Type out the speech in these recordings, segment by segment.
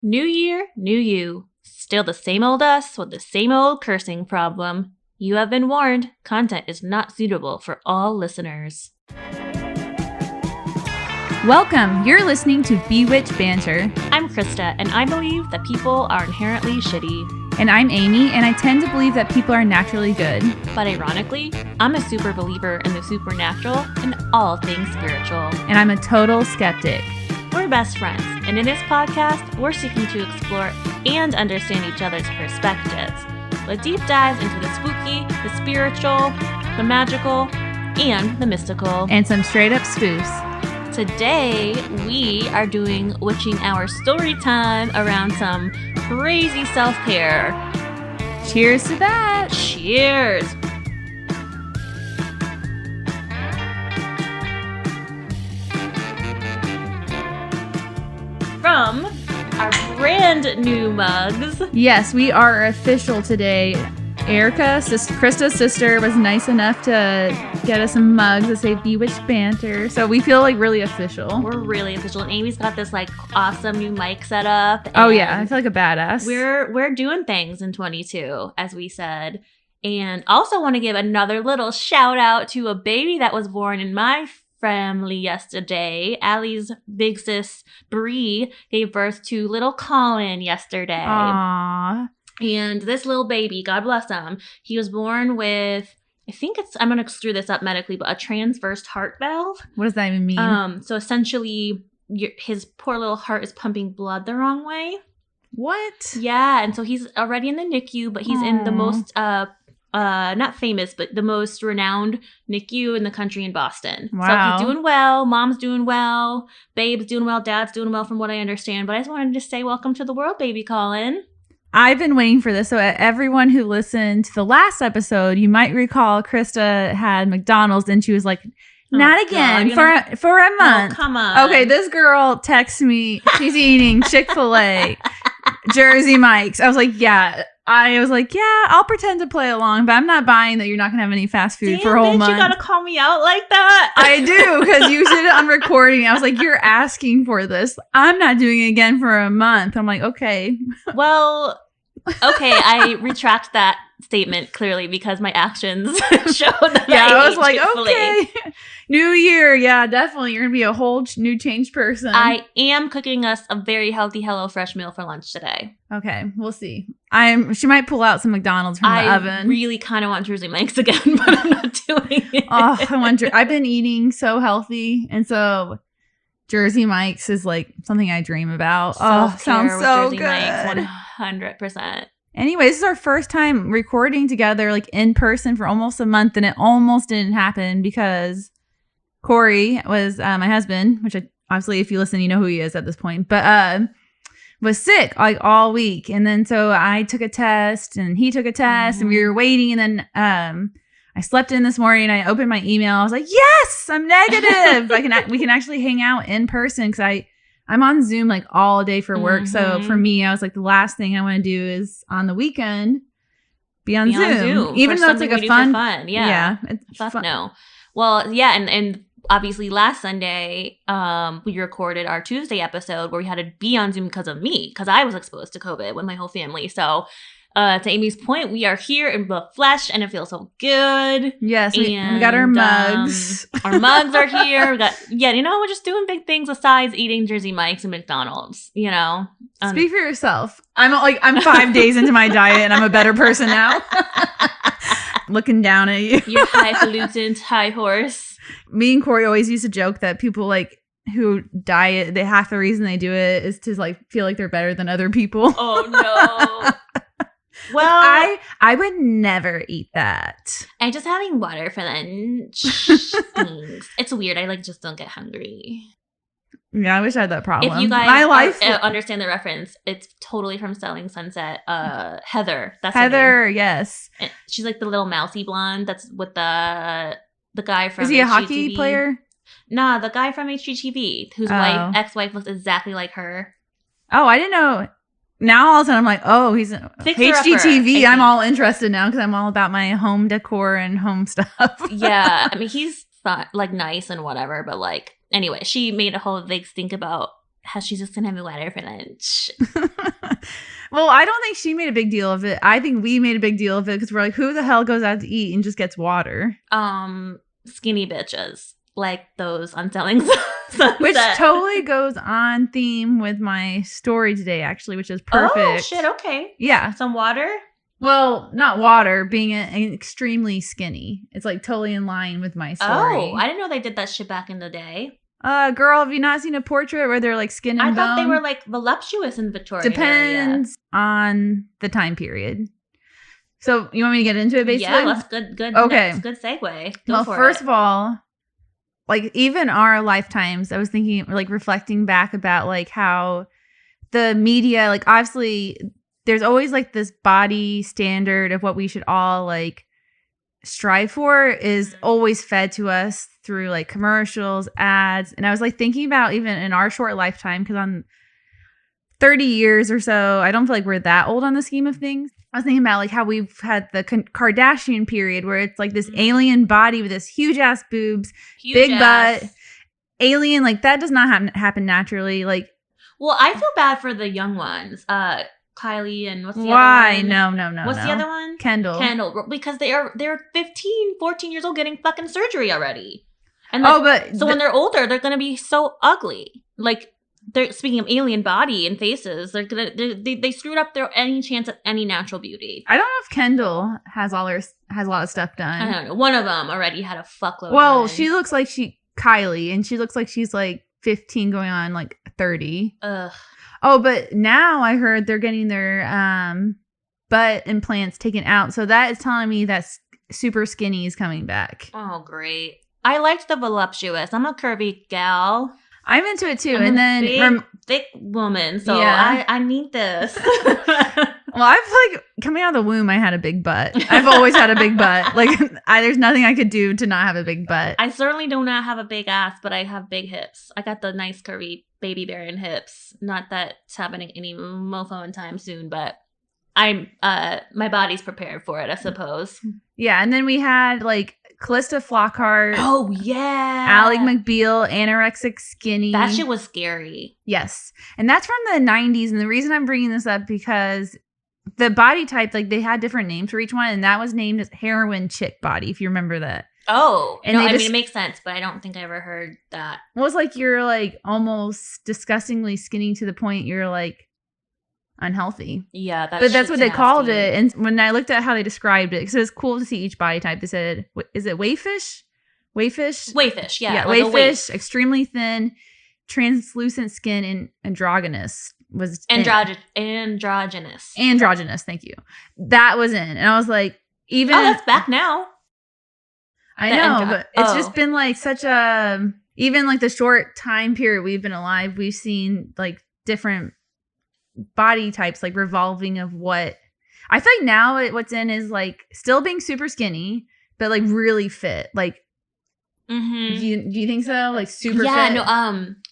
New year, new you. Still the same old us with the same old cursing problem. You have been warned, content is not suitable for all listeners. Welcome, you're listening to Bewitch Banter. I'm Krista, and I believe that people are inherently shitty. And I'm Amy, and I tend to believe that people are naturally good. But ironically, I'm a super believer in the supernatural and all things spiritual. And I'm a total skeptic. We're best friends, and in this podcast, we're seeking to explore and understand each other's perspectives, with deep dives into the spooky, the spiritual, the magical, and the mystical. And some straight up spoofs. Today, we are doing Witching Hour story time around some crazy self-care. Cheers to that! Cheers! From our brand new mugs. Yes, we are official today. Erica, Krista's sister, was nice enough to get us some mugs that say Bewitched Banter. So we feel like really official. We're really official. And Amy's got this like awesome new mic set up. Oh yeah, I feel like a badass. We're doing things in 22, as we said. And also want to give another little shout out to a baby that was born in my family yesterday. Allie's big sis, Bree, gave birth to little Colin yesterday. Aww. And this little baby, God bless him, he was born with, I'm going to screw this up medically, but a transverse heart valve. What does that even mean? So essentially, his poor little heart is pumping blood the wrong way. What? Yeah, and so he's already in the NICU, but he's in the most, not famous, but the most renowned NICU in the country in Boston. Wow. So he's doing well, mom's doing well, babe's doing well, dad's doing well from what I understand. But I just wanted to say welcome to the world, baby Colin. I've been waiting for this. So everyone who listened to the last episode, you might recall Krista had McDonald's and she was like, not again for a month. Oh, come on. Okay, this girl texts me. She's eating Chick-fil-A, Jersey Mike's. I was like, yeah, I'll pretend to play along, but I'm not buying that you're not going to have any fast food for a whole month. You got to call me out like that? I do, because you did it on recording. I was like, you're asking for this. I'm not doing it again for a month. I'm like, okay. Well, okay, I retract that statement clearly because my actions showed that I was like, okay. New year. Yeah, definitely. You're going to be a whole new changed person. I am cooking us a very healthy HelloFresh meal for lunch today. Okay, we'll see. She might pull out some McDonald's from the oven. I really kind of want Jersey Mike's again, but I'm not doing it. I've been eating so healthy, and so Jersey Mike's is like something I dream about. Sounds so Jersey good. Mike's, 100%. Anyway, this is our first time recording together, like in person, for almost a month, and it almost didn't happen because Corey was my husband, which obviously, if you listen, you know who he is at this point, but was sick like all week, and then so I took a test, and he took a test, and we were waiting, and then I slept in this morning, and I opened my email. I was like, yes, I'm negative. We can actually hang out in person because I'm on Zoom like all day for work. So for me, I was like, the last thing I want to do is on the weekend be on Zoom. Even though it's like a fun. Yeah. It's fun. No. Well, yeah. And obviously last Sunday, we recorded our Tuesday episode where we had to be on Zoom because of me, because I was exposed to COVID with my whole family. So to Amy's point, we are here in the flesh, and it feels so good. Yes, we got our mugs. Our mugs are here. We're just doing big things besides eating Jersey Mike's and McDonald's. Speak for yourself. I'm 5 days into my diet, and I'm a better person now. Looking down at you, you highfalutin high horse. Me and Corey always used to joke that people who diet, half the reason they do it is to feel like they're better than other people. Oh no. Well, I would never eat that. And just having water for lunch stinks. It's weird. I just don't get hungry. Yeah, I wish I had that problem. If you guys understand the reference, it's totally from Selling Sunset. Heather. That's Heather, yes. And she's like the little mousy blonde that's with the guy from HGTV. Is he a hockey player? Nah, the guy from HGTV whose ex-wife looks exactly like her. Oh, I didn't know. Now all of a sudden I'm like, oh, he's HGTV. I'm all interested now because I'm all about my home decor and home stuff. Yeah, I mean, he's nice and whatever, but anyway, she made a whole big stink about she's just gonna have me water for lunch. Well, I don't think she made a big deal of it. I think we made a big deal of it because we're like, who the hell goes out to eat and just gets water? Skinny bitches like those on Selling Sunset. Which totally goes on theme with my story today, actually, which is perfect. Oh shit! Okay. Yeah. Some water. Well, not water, being extremely skinny. It's like totally in line with my story. Oh, I didn't know they did that shit back in the day. Girl, have you not seen a portrait where they're like skin and I bone? thought they were like voluptuous in Victorian Depends on the time period. So you want me to get into it basically? Yeah, that's good. Okay. That's a good segue. Well, first of all, like even our lifetimes, I was thinking, like reflecting back about like how the media, like obviously there's always like this body standard of what we should all like strive for is always fed to us through like commercials, ads. And I was like thinking about even in our short lifetime, because on 30 years or so, I don't feel like we're that old on the scheme of things. I was thinking about like how we've had the Kardashian period where it's like this alien body with this huge ass boobs, big butt, alien. Like that does not happen naturally. Like, well, I feel bad for the young ones. Kylie and what's the why? other one? No. What's the other one? Kendall. Because they're 15, 14 years old getting fucking surgery already. And when they're older, they're gonna be so ugly. Like they're speaking of alien body and faces, they screwed up their any chance at any natural beauty. I don't know if Kendall has a lot of stuff done. I don't know. One of them already had a fuckload. Well, she looks like Kylie, and she looks like she's like 15 going on like 30. Ugh. Oh, but now I heard they're getting their butt implants taken out. So that is telling me that super skinny is coming back. Oh, great. I liked the voluptuous. I'm a curvy gal. I'm into it too. I'm and then big, thick woman. So yeah. I need this. Well, I've like coming out of the womb, I had a big butt. I've always had a big butt. Like there's nothing I could do to not have a big butt. I certainly do not have a big ass, but I have big hips. I got the nice curvy baby bearing hips. Not that it's happening any mofo in time soon, but my body's prepared for it, I suppose. Yeah, and then we had like Krista Flockhart. Oh yeah, Ally McBeal, anorexic skinny. That shit was scary. Yes, and that's from the 90s. And the reason I'm bringing this up because the body type, like they had different names for each one, and that was named as heroin chick body. If you remember that. Oh, and no, I mean it makes sense, but I don't think I ever heard that. Well, it's like you're like almost disgustingly skinny to the point you're like unhealthy. Yeah, but that's what they called it. And when I looked at how they described it, because it was cool to see each body type, they said, "Is it waifish? Waifish, yeah, like waifish, extremely thin, translucent skin, and androgynous was androgynous. Thank you. That was in, and I was like, even that's back now. I know, but it's just been like such a even like the short time period we've been alive, we've seen like different body types like revolving of what I feel like now what's in is like still being super skinny but like really fit. Like do you think so? Like super fit? No,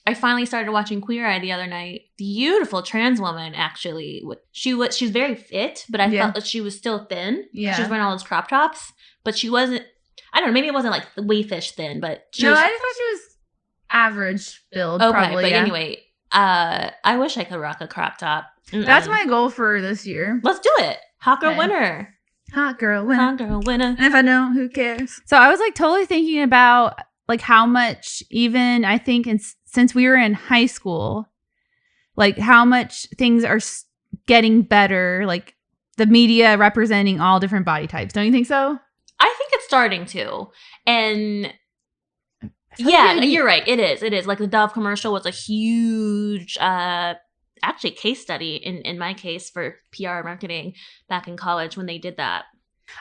I finally started watching Queer Eye the other night. Beautiful trans woman, actually. She's very fit, but I felt that she was still thin. Yeah. She was wearing all those crop tops, but she wasn't, I don't know, maybe it wasn't like the wayfish thin, but I thought she was average build. Okay, probably, but anyway, I wish I could rock a crop top. That's my goal for this year. Let's do it. Hot girl winner. Hot girl winner. Hot girl winner. And if I don't, who cares? So I was like totally thinking about like how much even I think since we were in high school, like how much things are getting better, like the media representing all different body types. Don't you think so? I think it's starting to. And yeah, you're right. It is. Like the Dove commercial was a huge actually case study in my case for PR marketing back in college when they did that.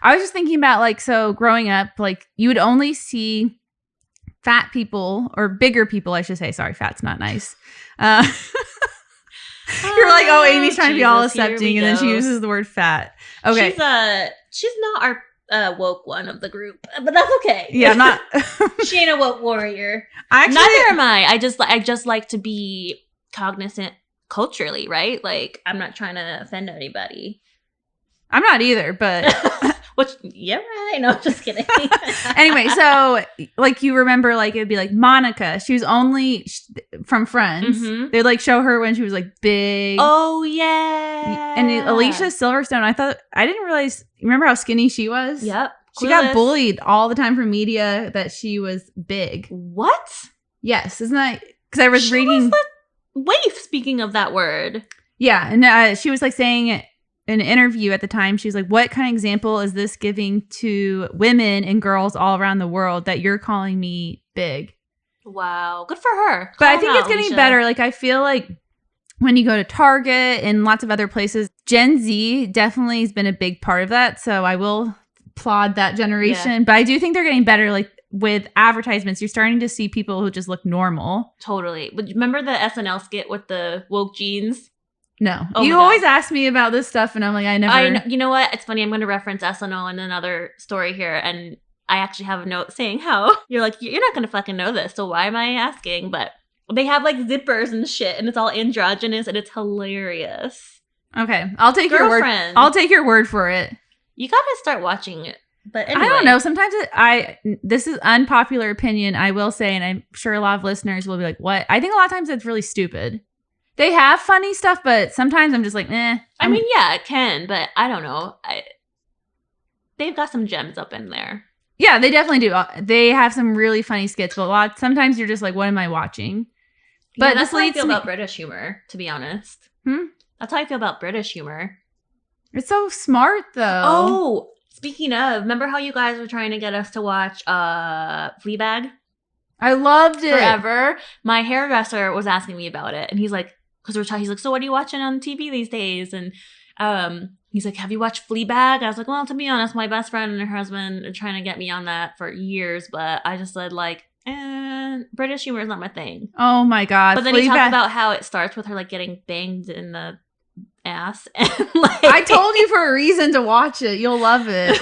I was just thinking about like, so growing up, like you would only see fat people or bigger people, I should say. Sorry, fat's not nice. You're like, oh, Amy's trying to be all accepting, and then she uses the word fat. Okay. She's not our woke one of the group, but that's okay. Yeah, I'm not. She ain't a woke warrior. Actually, neither am I. I just like to be cognizant culturally, right? Like I'm not trying to offend anybody. I'm not either, but Which, yeah, right. No, just kidding. Anyway, so like you remember, like it would be like Monica. She was only from Friends. Mhm. They'd like show her when she was like big. Oh, yeah. And Alicia Silverstone, I didn't realize, remember how skinny she was? Yep. She got bullied all the time from media that she was big. What? Yes. Isn't that, because I was reading. Was the waif, speaking of that word. Yeah. And she was like saying in an interview at the time, she was like, what kind of example is this giving to women and girls all around the world that you're calling me big? Wow. Good for her. But I think it's getting better. Like, I feel like when you go to Target and lots of other places, Gen Z definitely has been a big part of that. So I will applaud that generation. Yeah. But I do think they're getting better. Like with advertisements, you're starting to see people who just look normal. Totally. But remember the SNL skit with the woke jeans? No. Oh, you always ask me about this stuff and I'm like, I never. You know what? It's funny. I'm going to reference SNL in another story here. And I actually have a note saying how you're like, you're not going to fucking know this. So why am I asking? But they have like zippers and shit and it's all androgynous and it's hilarious. Okay. I'll take your word. I'll take your word for it. You got to start watching it. But anyway. I don't know. Sometimes this is unpopular opinion, I will say, and I'm sure a lot of listeners will be like, what? I think a lot of times it's really stupid. They have funny stuff, but sometimes I'm just like, eh. I mean, yeah, it can, but I don't know. They've got some gems up in there. Yeah, they definitely do. They have some really funny skits, but sometimes you're just like, what am I watching? But that's how I feel about British humor, to be honest. That's how I feel about British humor. It's so smart, though. Oh, speaking of, remember how you guys were trying to get us to watch Fleabag? I loved it. Forever. My hairdresser was asking me about it, and he's like, he's like, so what are you watching on TV these days? And he's like, have you watched Fleabag? I was like, well, to be honest, my best friend and her husband are trying to get me on that for years, but I just said like, British humor is not my thing. Oh my God. But then he talked about how it starts with her like getting banged in the ass. And, like, I told you for a reason to watch it. You'll love it.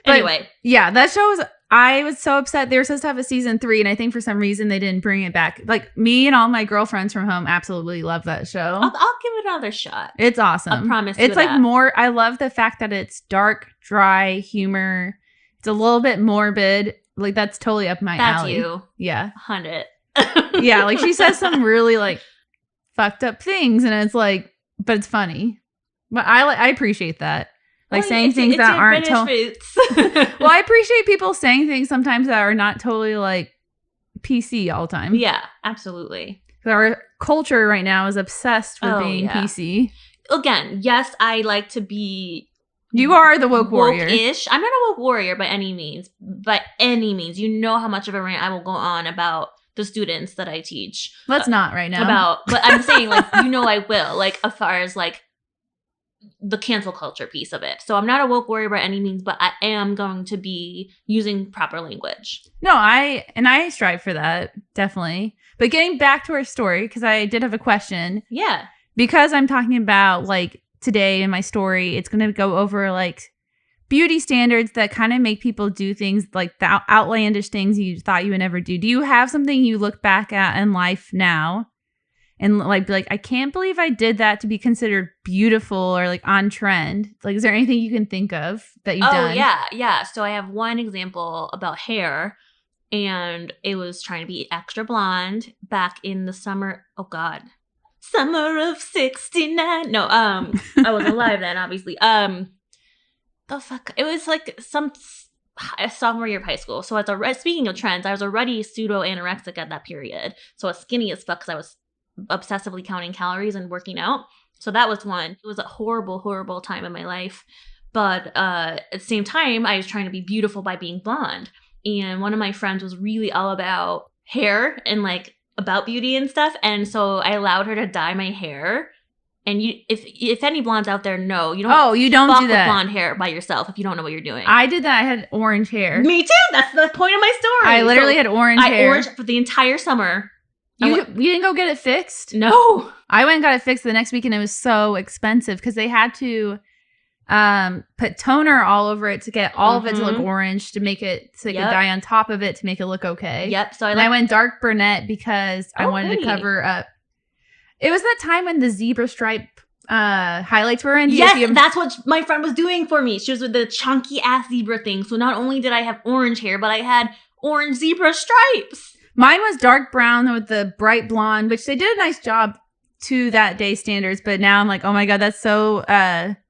Anyway. Yeah, that show was, I was so upset. They were supposed to have a season 3, and I think for some reason they didn't bring it back. Like, me and all my girlfriends from home absolutely love that show. I'll give it another shot. It's awesome. I promise. It's like more, I love the fact that it's dark, dry humor. It's a little bit morbid. Like, that's totally up my alley. That's you. Yeah. 100. Yeah, like she says some really like fucked up things, and it's like, but it's funny. But I appreciate that. Like saying things that aren't well, I appreciate people saying things sometimes that are not totally like PC all the time. Yeah, absolutely. Our culture right now is obsessed with being PC. Again, yes, I like to be. You are the woke warrior. Woke-ish. I'm not a woke warrior by any means. By any means. You know how much of a rant I will go on about the students that I teach. Let's not right now. But I'm saying, like, you know I will. Like, as far as, like, the cancel culture piece of it. So I'm not a woke warrior by any means, but I am going to be using proper language. No, I strive for that, definitely. But getting back to our story, because I did have a question. Yeah. Because I'm talking about, like, today in my story, it's going to go over, like, beauty standards that kind of make people do things, like, the outlandish things you thought you would never do. Do you have something you look back at in life now and like be like, I can't believe I did that to be considered beautiful or like on trend? Like, is there anything you can think of that you've done? Oh, yeah. So I have one example about hair, and it was trying to be extra blonde back in the summer. Oh, God. Summer of 69. No, I wasn't alive then, obviously. The fuck? It was like a sophomore year of high school. So speaking of trends, I was already pseudo anorexic at that period. So I was skinny as fuck because I was obsessively counting calories and working out. So that was one. It was a horrible, horrible time in my life. But at the same time, I was trying to be beautiful by being blonde. And one of my friends was really all about hair and like about beauty and stuff. And so I allowed her to dye my hair. And if any blondes out there know, you don't. Oh, you don't fuck do that with blonde hair by yourself if you don't know what you're doing. I did that. I had orange hair. Me too. That's the point of my story. I literally had orange hair. Orange for the entire summer. You didn't go get it fixed? No. I went and got it fixed the next week, and it was so expensive because they had to put toner all over it to get all of it to look orange, to make it so they could dye on top of it to make it look okay. Yep. So I went dark brunette because I wanted to cover up. It was that time when the zebra stripe highlights were in? Yes, that's what my friend was doing for me. She was with the chunky ass zebra thing. So not only did I have orange hair, but I had orange zebra stripes. Mine was dark brown with the bright blonde, which they did a nice job to that day standards. But now I'm like, oh my God, that's so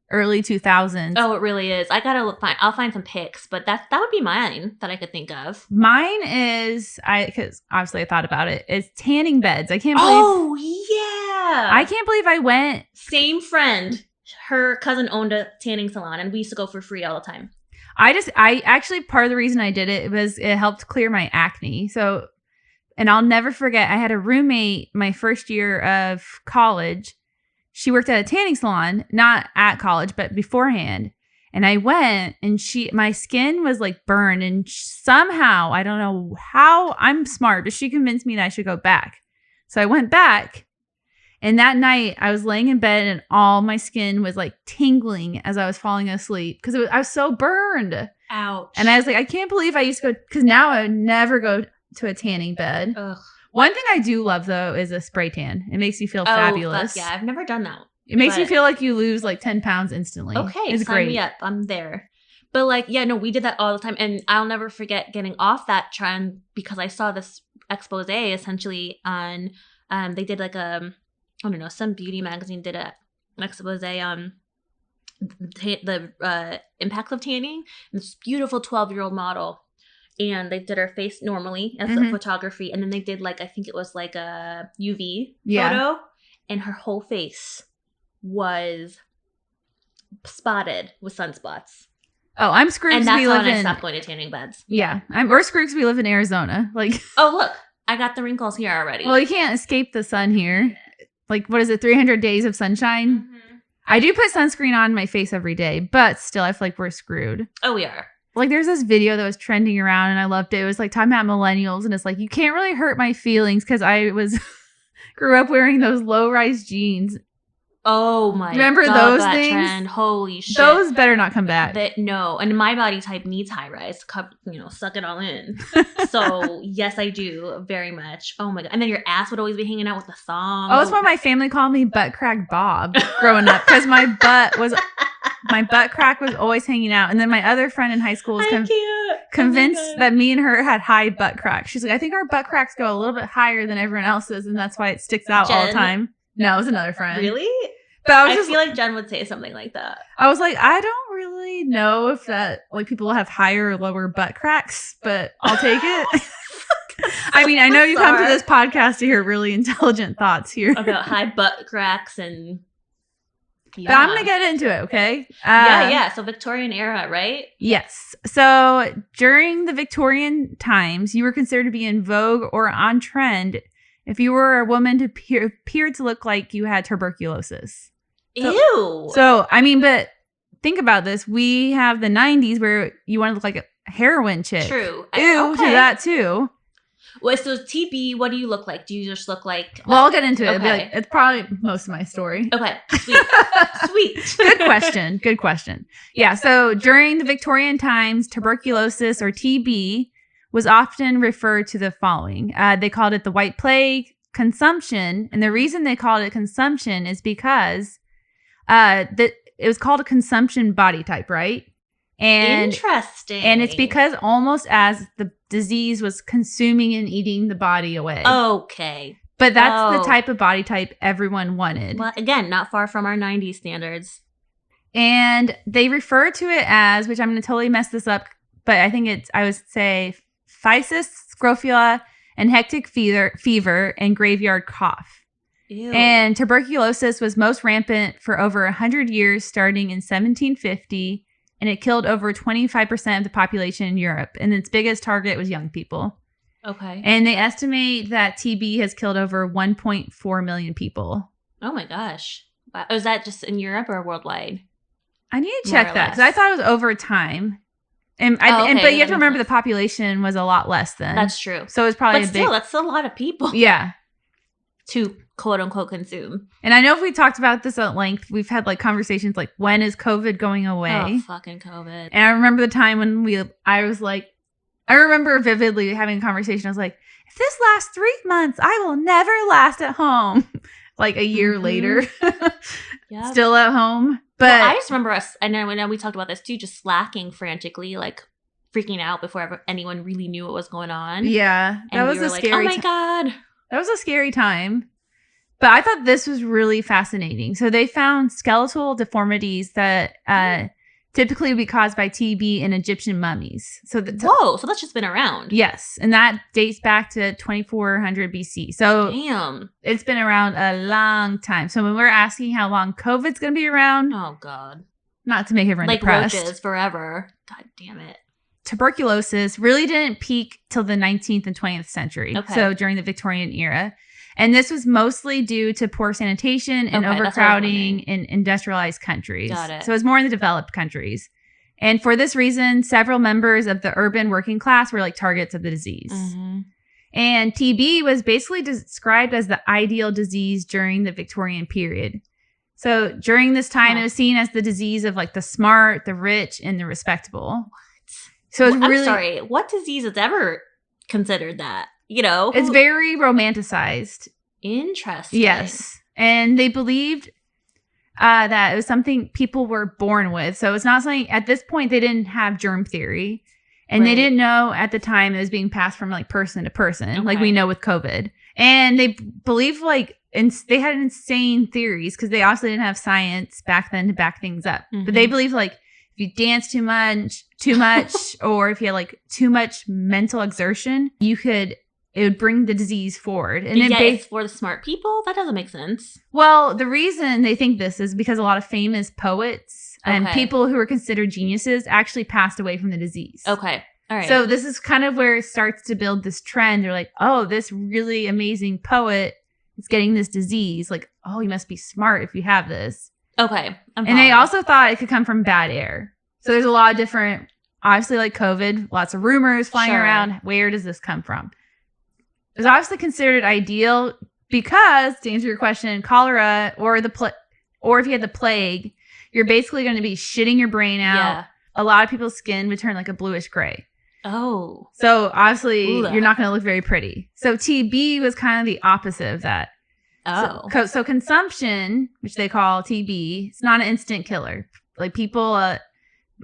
early 2000s. Oh, it really is. I gotta look. I'll find some pics, but that would be mine that I could think of. Mine is because obviously I thought about it. It's tanning beds. I can't believe. Oh yeah. I can't believe I went. Same friend. Her cousin owned a tanning salon, and we used to go for free all the time. I actually part of the reason I did it was it helped clear my acne. So, and I'll never forget. I had a roommate my first year of college. She worked at a tanning salon, not at college, but beforehand. And I went and my skin was like burned. And somehow, I don't know how, I'm smart, but she convinced me that I should go back. So I went back. And that night I was laying in bed and all my skin was like tingling as I was falling asleep because I was so burned. Ouch. And I was like, I can't believe I used to go, because now I would never go to a tanning bed. Ugh. One thing I do love, though, is a spray tan. It makes you feel fabulous. Fuck yeah, I've never done that. It makes you feel like you lose like 10 pounds instantly. Okay, it's sign great. me up. I'm there. But like, yeah, no, we did that all the time. And I'll never forget getting off that trend because I saw this expose essentially on, they did like I don't know, some beauty magazine did an expose on the impacts of tanning. And this beautiful 12-year-old model. And they did her face normally as the photography. And then they did like, I think it was like a UV photo. And her whole face was spotted with sunspots. Oh, I'm screwed. And that's when I stopped going to tanning beds. Yeah. We're screwed because we live in Arizona. Like, oh, look. I got the wrinkles here already. Well, you can't escape the sun here. Like, what is it? 300 days of sunshine? Mm-hmm. I do put sunscreen on my face every day. But still, I feel like we're screwed. Oh, we are. Like, there's this video that was trending around and I loved it. It was like talking about millennials and it's like, you can't really hurt my feelings because I grew up wearing those low-rise jeans. Oh my God. Remember those that things? Trend. Holy shit. Those better not come back. No. And my body type needs high-rise. Suck it all in. So, yes, I do. Very much. Oh my God. And then your ass would always be hanging out with the thong. Oh, that's why my family called me Butt Crack Bob growing up. Because my butt crack was always hanging out. And then my other friend in high school was convinced that me and her had high butt crack. She's like, I think our butt cracks go a little bit higher than everyone else's. And that's why it sticks out all the time. No, it was another friend. Really? But I feel like Jen would say something like that. I was like, I don't really know if that, like, people have higher or lower butt cracks, but I'll take it. I mean, I know you come to this podcast to hear really intelligent thoughts here. About high butt cracks and... Yeah. But I'm going to get into it, okay? Yeah. So Victorian era, right? Yes. So during the Victorian times, you were considered to be in vogue or on trend if you were a woman to appear to look like you had tuberculosis. Ew. So, I mean, but think about this. We have the 90s where you want to look like a heroin chick. True. Ew, to that too. Well, so TB, what do you look like? Do you just look like... Well, I'll get into it. Okay. It's probably most of my story. Okay. Sweet. Good question. Yeah, so during the Victorian times, tuberculosis or TB was often referred to the following. They called it the White Plague, consumption. And the reason they called it consumption is because it was called a consumption body type, right? And interesting. And it's because almost as the disease was consuming and eating the body away. Okay. But that's the type of body type everyone wanted. Well, again, not far from our 90s standards. And they refer to it as, which I'm going to totally mess this up, but I think I would say phthisis, scrofula, and hectic fever, and graveyard cough. Ew. And tuberculosis was most rampant for over 100 years, starting in 1750. And it killed over 25% of the population in Europe. And its biggest target was young people. Okay. And they estimate that TB has killed over 1.4 million people. Oh my gosh. Wow. Is that just in Europe or worldwide? I need to check that because I thought it was over time. But you have to remember the population was a lot less then. That's true. So it's probably that's a lot of people. Yeah. To quote unquote consume. And I know if we talked about this at length, we've had like conversations like, when is COVID going away? Oh, fucking COVID. And I remember the time when I remember vividly having a conversation. I was like, if this lasts 3 months, I will never last at home. like a year later, Yep. still at home. But Well, I just remember us, and then we talked about this too, just slacking frantically, like freaking out before anyone really knew what was going on. yeah, that And was we were a like, scary oh my God. That was a scary time. But I thought this was really fascinating. So they found skeletal deformities that typically would be caused by TB in Egyptian mummies. So Whoa, so that's just been around. Yes, and that dates back to 2400 BC. So Damn. it's been around a long time. So when we're asking how long COVID's going to be around, Oh God. not to make everyone Like depressed. roaches forever. God damn it. Tuberculosis really didn't peak till the 19th and 20th century. Okay. So during the Victorian era. And this was mostly due to poor sanitation and Okay, that's what I was overcrowding wondering. in industrialized countries. Got it. So it was more in the developed countries. And for this reason, several members of the urban working class were like targets of the disease. Mhm. And TB was basically described as the ideal disease during the Victorian period. So during this time, Huh. it was seen as the disease of like the smart, the rich, and the respectable. So it's I'm really, sorry. What disease has ever considered that? You know? it's very romanticized. Interesting. Yes. And they believed that it was something people were born with. So it's not something, at this point, they didn't have germ theory. And they Right. didn't know at the time it was being passed from like person to person, like we Okay. know with COVID. And they believed like, they had insane theories because they also didn't have science back then to back things up. But they Mhm. believed like if you dance too much, or if you had like too much mental exertion, it would bring the disease forward. And then yeah, it's for the smart people? That doesn't make sense. well, the reason they think this is because a lot of famous poets and Okay. people who are considered geniuses actually passed away from the disease. Okay. All right. So this is kind of where it starts to build this trend. They're like, oh, this really amazing poet is getting this disease. Like, oh, you must be smart if you have this. okay. I'm And they following. also thought it could come from bad air. So there's a lot of different, obviously like COVID, lots of rumors flying Sure. around. Where does this come from? It was obviously considered ideal because, to answer your question, cholera or if you had the plague, you're basically going to be shitting your brain out. Yeah. A lot of people's skin would turn like a bluish gray. Oh. So obviously Ugh. you're not going to look very pretty. So TB was kind of the opposite of that. Oh. So consumption, which they call TB, it's not an instant killer. Like people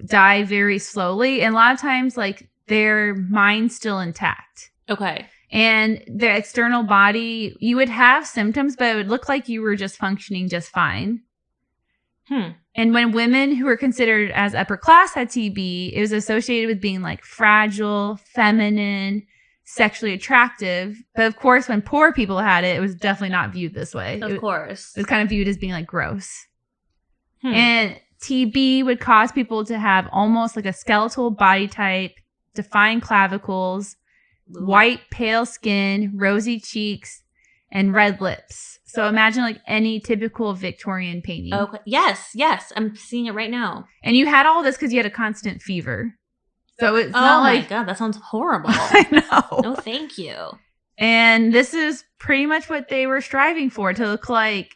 die very slowly. And a lot of times like their mind's still intact. Okay. And the external body, you would have symptoms, but it would look like you were just functioning just fine. And when women who were considered as upper class had TB, it was associated with being like fragile, feminine, sexually attractive. But of course, when poor people had it, it was definitely not viewed this way. Of course. It was kind of viewed as being like gross. Hmm. And TB would cause people to have almost like a skeletal body type, defined clavicles, white, pale skin, rosy cheeks, and red lips. So imagine like any typical Victorian painting. Okay. Yes. I'm seeing it right now. And you had all this because you had a constant fever. So it's Oh not my like... God, that sounds horrible. I know. No, thank you. And this is pretty much what they were striving for, to look like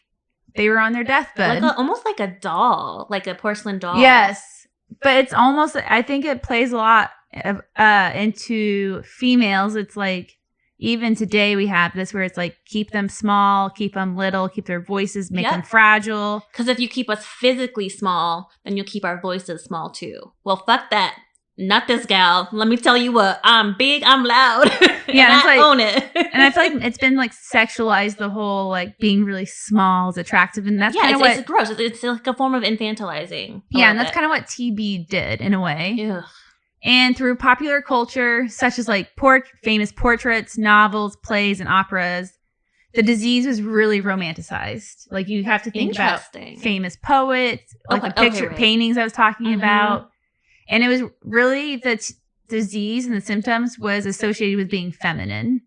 they were on their deathbed. Almost like a doll, like a porcelain doll. Yes. But it's almost, I think it plays a lot into females. It's like, even today we have this where it's like, keep them small, keep them little, keep their voices, make them fragile. Because if you keep us physically small, then you'll keep our voices small too. Well, fuck that. Not this gal. Let me tell you what. I'm big, I'm loud. Yeah, and it's I like, own it. And I feel like it's been like sexualized, the whole like being really small is attractive. And that's kind of it's gross. It's like a form of infantilizing. Yeah, and that's kind of what TB did in a way. Ugh. And through popular culture, such as like famous portraits, novels, plays, and operas, the disease was really romanticized. Like you have to think about famous poets, like the picture paintings I was talking about. And it was really the disease and the symptoms was associated with being feminine.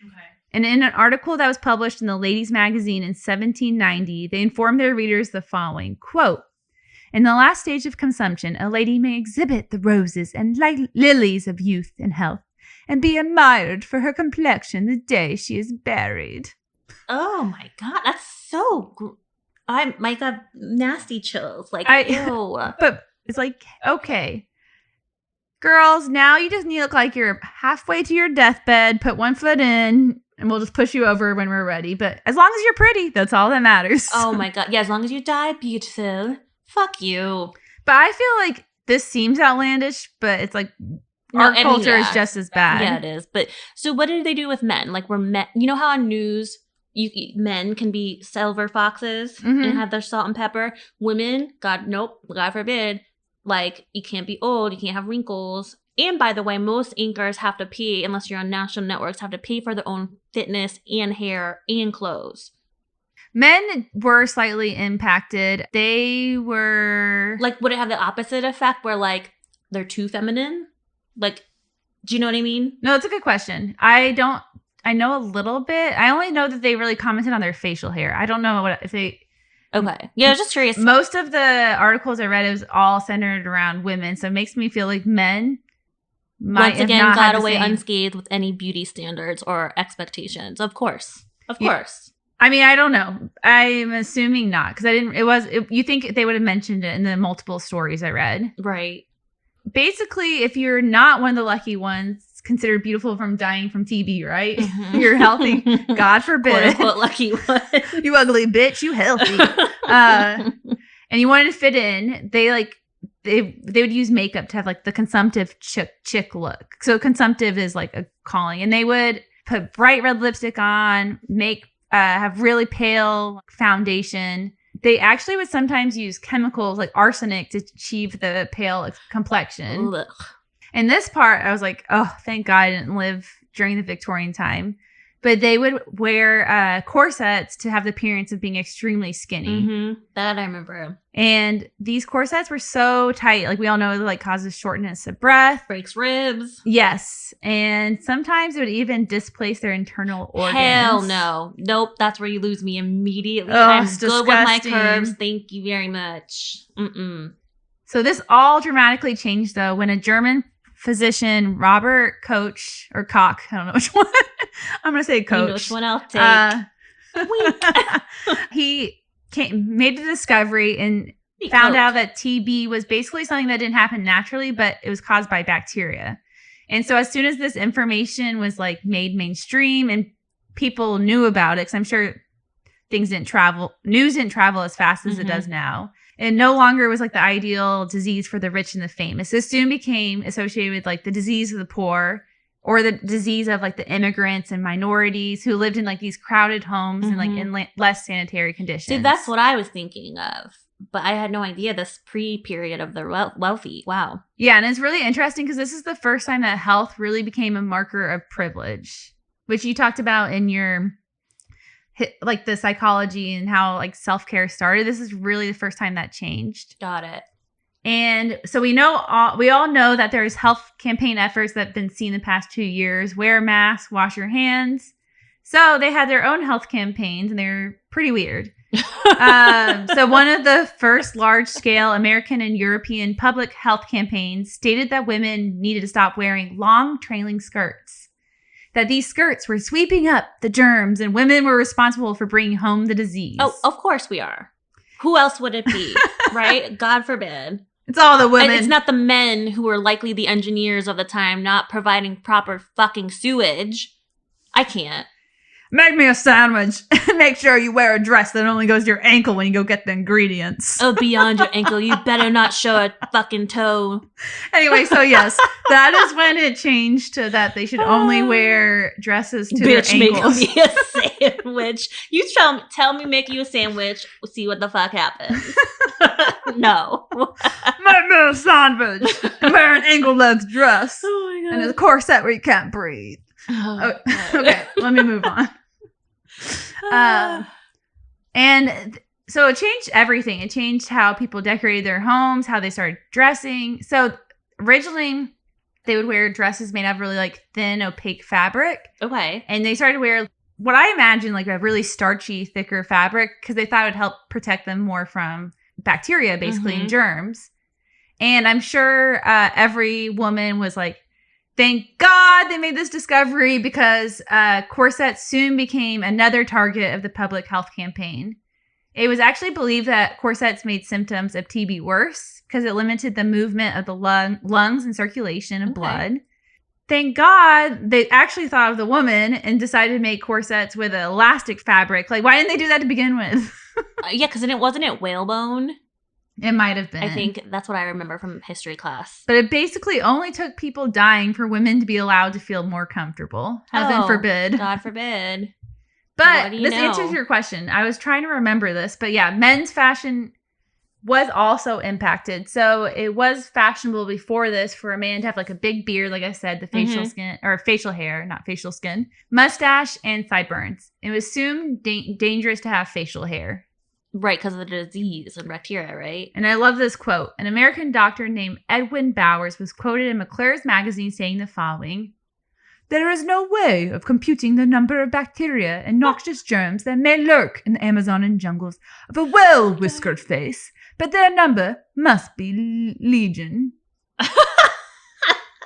Okay. And in an article that was published in the Ladies Magazine in 1790, they informed their readers the following, quote, "In the last stage of consumption, a lady may exhibit the roses and lilies of youth and health, and be admired for her complexion the day she is buried." Oh my God, that's so. I might have nasty chills. Like, ew. But it's like, okay, girls, now you just need to look like you're halfway to your deathbed. Put one foot in, and we'll just push you over when we're ready. But as long as you're pretty, that's all that matters. Oh my God. Yeah, as long as you die beautiful. Fuck you. But I feel like this seems outlandish, but it's like our culture is just as bad. Yeah, it is. But so what did they do with men? Like, were men, you know how on news men can be silver foxes and have their salt and pepper? Women, God forbid, like, you can't be old, you can't have wrinkles. And by the way, most anchors have to pay, unless you're on national networks, have to pay for their own fitness and hair and clothes. Men were slightly impacted. They were... Like, would it have the opposite effect where, like, they're too feminine? Like, do you know what I mean? No, that's a good question. I know a little bit. I only know that they really commented on their facial hair. I don't know if they... Okay. Yeah, I was just curious. Most of the articles I read, it was all centered around women. So it makes me feel like men might once again have not got had away the same... unscathed with any beauty standards or expectations. Of course. Of course. I mean, I don't know. I'm assuming not, because you think they would have mentioned it in the multiple stories I read. Right. Basically, if you're not one of the lucky ones, considered beautiful from dying from TB, right? You're healthy. God forbid. Quote unquote lucky one. You ugly bitch, you healthy. And you wanted to fit in, they would use makeup to have like the consumptive chick look. So consumptive is like a calling. And they would put bright red lipstick on, have really pale foundation. They actually would sometimes use chemicals like arsenic to achieve the pale complexion. Ugh. And this part, I was like, oh, thank God I didn't live during the Victorian time. But they would wear corsets to have the appearance of being extremely skinny. Mm-hmm. That I remember. And these corsets were so tight. Like, we all know it like causes shortness of breath. Breaks ribs. Yes. And sometimes it would even displace their internal organs. Hell no. Nope. That's where you lose me immediately. Oh, I'm it's good with my disgusting. curves. Thank you very much. Mm-mm. So this all dramatically changed, though, when a German physician, Robert Koch, or Koch, I don't know which one. I'm going to say Koch. You know which one I'll take. He made the discovery and found out that TB was basically something that didn't happen naturally, but it was caused by bacteria. And so as soon as this information was like made mainstream and people knew about it, because I'm sure news didn't travel as fast as it does now. And no longer was like the ideal disease for the rich and the famous. This soon became associated with like the disease of the poor, or the disease of like the immigrants and minorities who lived in like these crowded homes and like in less sanitary conditions. See, that's what I was thinking of. But I had no idea this pre-period of the wealthy. Wow. Yeah, and it's really interesting because this is the first time that health really became a marker of privilege, which you talked about in your like the psychology and how like self-care started. This is really the first time that changed. Got it. And so we all know that there's health campaign efforts that have been seen the past 2 years. Wear a mask, wash your hands. So they had their own health campaigns, and they're pretty weird. So one of the first large-scale American and European public health campaigns stated that women needed to stop wearing long trailing skirts. That these skirts were sweeping up the germs, and women were responsible for bringing home the disease. Oh, of course we are. Who else would it be, right? God forbid. It's all the women. And it's not the men who were likely the engineers of the time not providing proper fucking sewage. I can't. Make me a sandwich. Make sure you wear a dress that only goes to your ankle when you go get the ingredients. Oh, beyond your ankle. You better not show a fucking toe. Anyway, so yes, that is when it changed to that they should only wear dresses to their ankles. Make me a sandwich. You tell me make you a sandwich. We'll see what the fuck happens. No. Make me a sandwich. Wear an ankle-length dress. Oh my God. And a corset where you can't breathe. Oh, okay, let me move on. And so it changed everything. It changed how people decorated their homes, how they started dressing. So originally, they would wear dresses made of really like thin, opaque fabric. Okay. And they started to wear what I imagine like a really starchy, thicker fabric because they thought it would help protect them more from bacteria, basically, and germs. And I'm sure every woman was like, thank God they made this discovery because corsets soon became another target of the public health campaign. It was actually believed that corsets made symptoms of TB worse because it limited the movement of the lungs and circulation of blood. thank God they actually thought of the woman and decided to make corsets with an elastic fabric. Like, why didn't they do that to begin with? Yeah, because wasn't it whalebone? It might have been. I think that's what I remember from history class. But it basically only took people dying for women to be allowed to feel more comfortable. Heaven forbid. God forbid. But this answers your question. I was trying to remember this. But yeah, men's fashion was also impacted. So it was fashionable before this for a man to have like a big beard, like I said, the facial skin, or facial hair, not facial skin, mustache, and sideburns. It was assumed dangerous to have facial hair. Right, because of the disease and bacteria, right? And I love this quote. An American doctor named Edwin Bowers was quoted in McClure's magazine saying the following: "There is no way of computing the number of bacteria and noxious germs that may lurk in the Amazon and jungles of a well-whiskered face, but their number must be legion."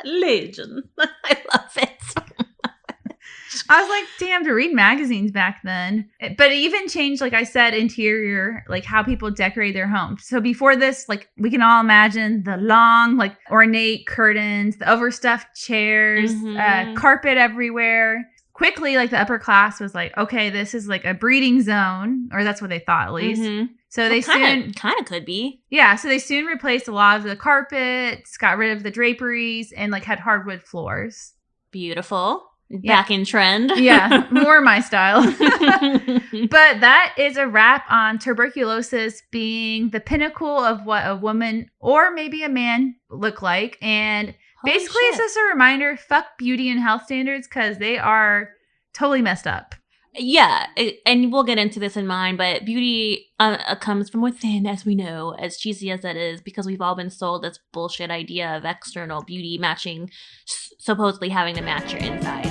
Legion. I love it. I was like, damn, to read magazines back then. But it even changed, like I said, interior, like how people decorate their homes. So before this, like we can all imagine the long, like ornate curtains, the overstuffed chairs, carpet everywhere. Quickly, like the upper class was like, okay, this is like a breeding zone, or that's what they thought at least. So they kind of could be. Yeah, so they soon replaced a lot of the carpets, got rid of the draperies, and like had hardwood floors. Beautiful. Back in trend. Yeah, more my style. But that is a wrap on tuberculosis being the pinnacle of what a woman or maybe a man look like. And basically it's just a reminder, fuck beauty and health standards, because they are totally messed up. Yeah, and we'll get into this in mind, but beauty comes from within, as we know, as cheesy as that is, because we've all been sold this bullshit idea of external beauty matching, supposedly having to match your insides.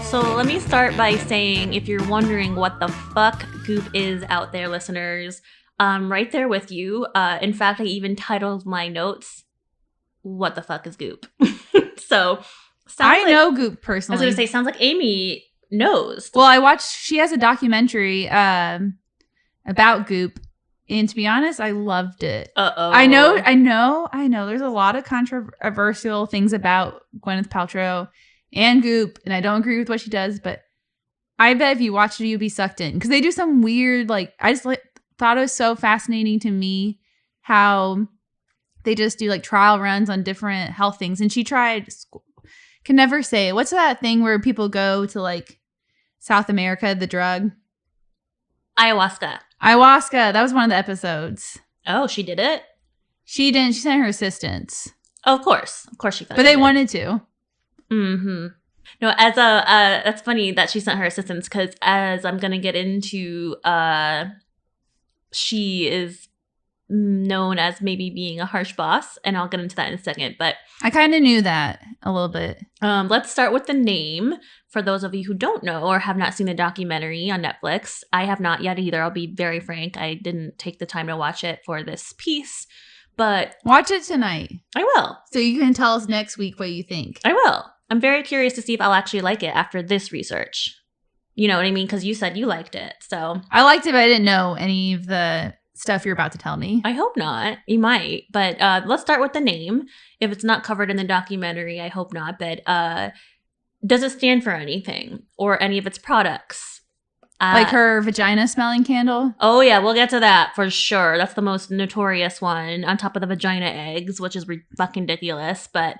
So let me start by saying, if you're wondering what the fuck Goop is out there, listeners, I'm right there with you. In fact, I even titled my notes, "What the fuck is Goop?" So, I know Goop personally. I was going to say, sounds like Amy knows. Well, she has a documentary about Goop, and to be honest, I loved it. Uh-oh. I know. There's a lot of controversial things about Gwyneth Paltrow and Goop, and I don't agree with what she does, but I bet if you watched it, you'd be sucked in. Because they do some weird, like, I just thought it was so fascinating to me how they just do like trial runs on different health things. And she tried, can never say it. What's that thing where people go to like South America, the drug? Ayahuasca. That was one of the episodes. Oh, she did it? She didn't. She sent her assistants. Oh, of course she fucking But they did. wanted to. Mm-hmm. No, that's funny that she sent her assistants, because as I'm going to get into, she is known as maybe being a harsh boss, and I'll get into that in a second. But I kind of knew that a little bit. Let's start with the name. For those of you who don't know or have not seen the documentary on Netflix, I have not yet either. I'll be very frank. I didn't take the time to watch it for this piece, but watch it tonight. I will. So you can tell us next week what you think. I will. I'm very curious to see if I'll actually like it after this research. You know what I mean? Because you said you liked it. So I liked it, but I didn't know any of the stuff you're about to tell me. I hope not. You might. But let's start with the name. If it's not covered in the documentary, I hope not. But does it stand for anything or any of its products? Like her vagina smelling candle? Oh, yeah. We'll get to that for sure. That's the most notorious one, on top of the vagina eggs, which is fucking ridiculous. But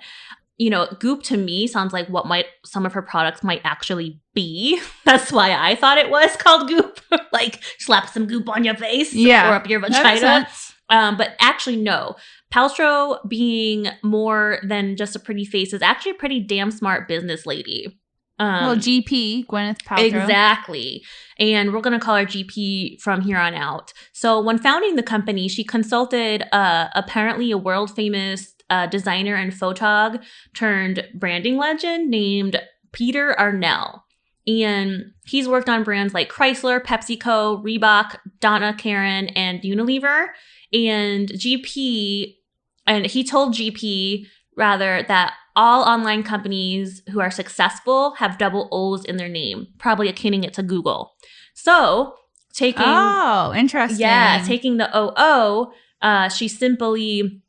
you know, Goop to me sounds like what some of her products might actually be. That's why I thought it was called Goop. Like, slap some Goop on your face or up your vagina. But actually, no. Paltrow, being more than just a pretty face, is actually a pretty damn smart business lady. Well, GP, Gwyneth Paltrow. Exactly. And we're going to call her GP from here on out. So when founding the company, she consulted apparently a world-famous designer and photog turned branding legend named Peter Arnell. And he's worked on brands like Chrysler, PepsiCo, Reebok, Donna Karan, and Unilever. And he told GP rather that all online companies who are successful have double O's in their name, probably akin it to Google. So taking interesting. Yeah, taking the OO, she simply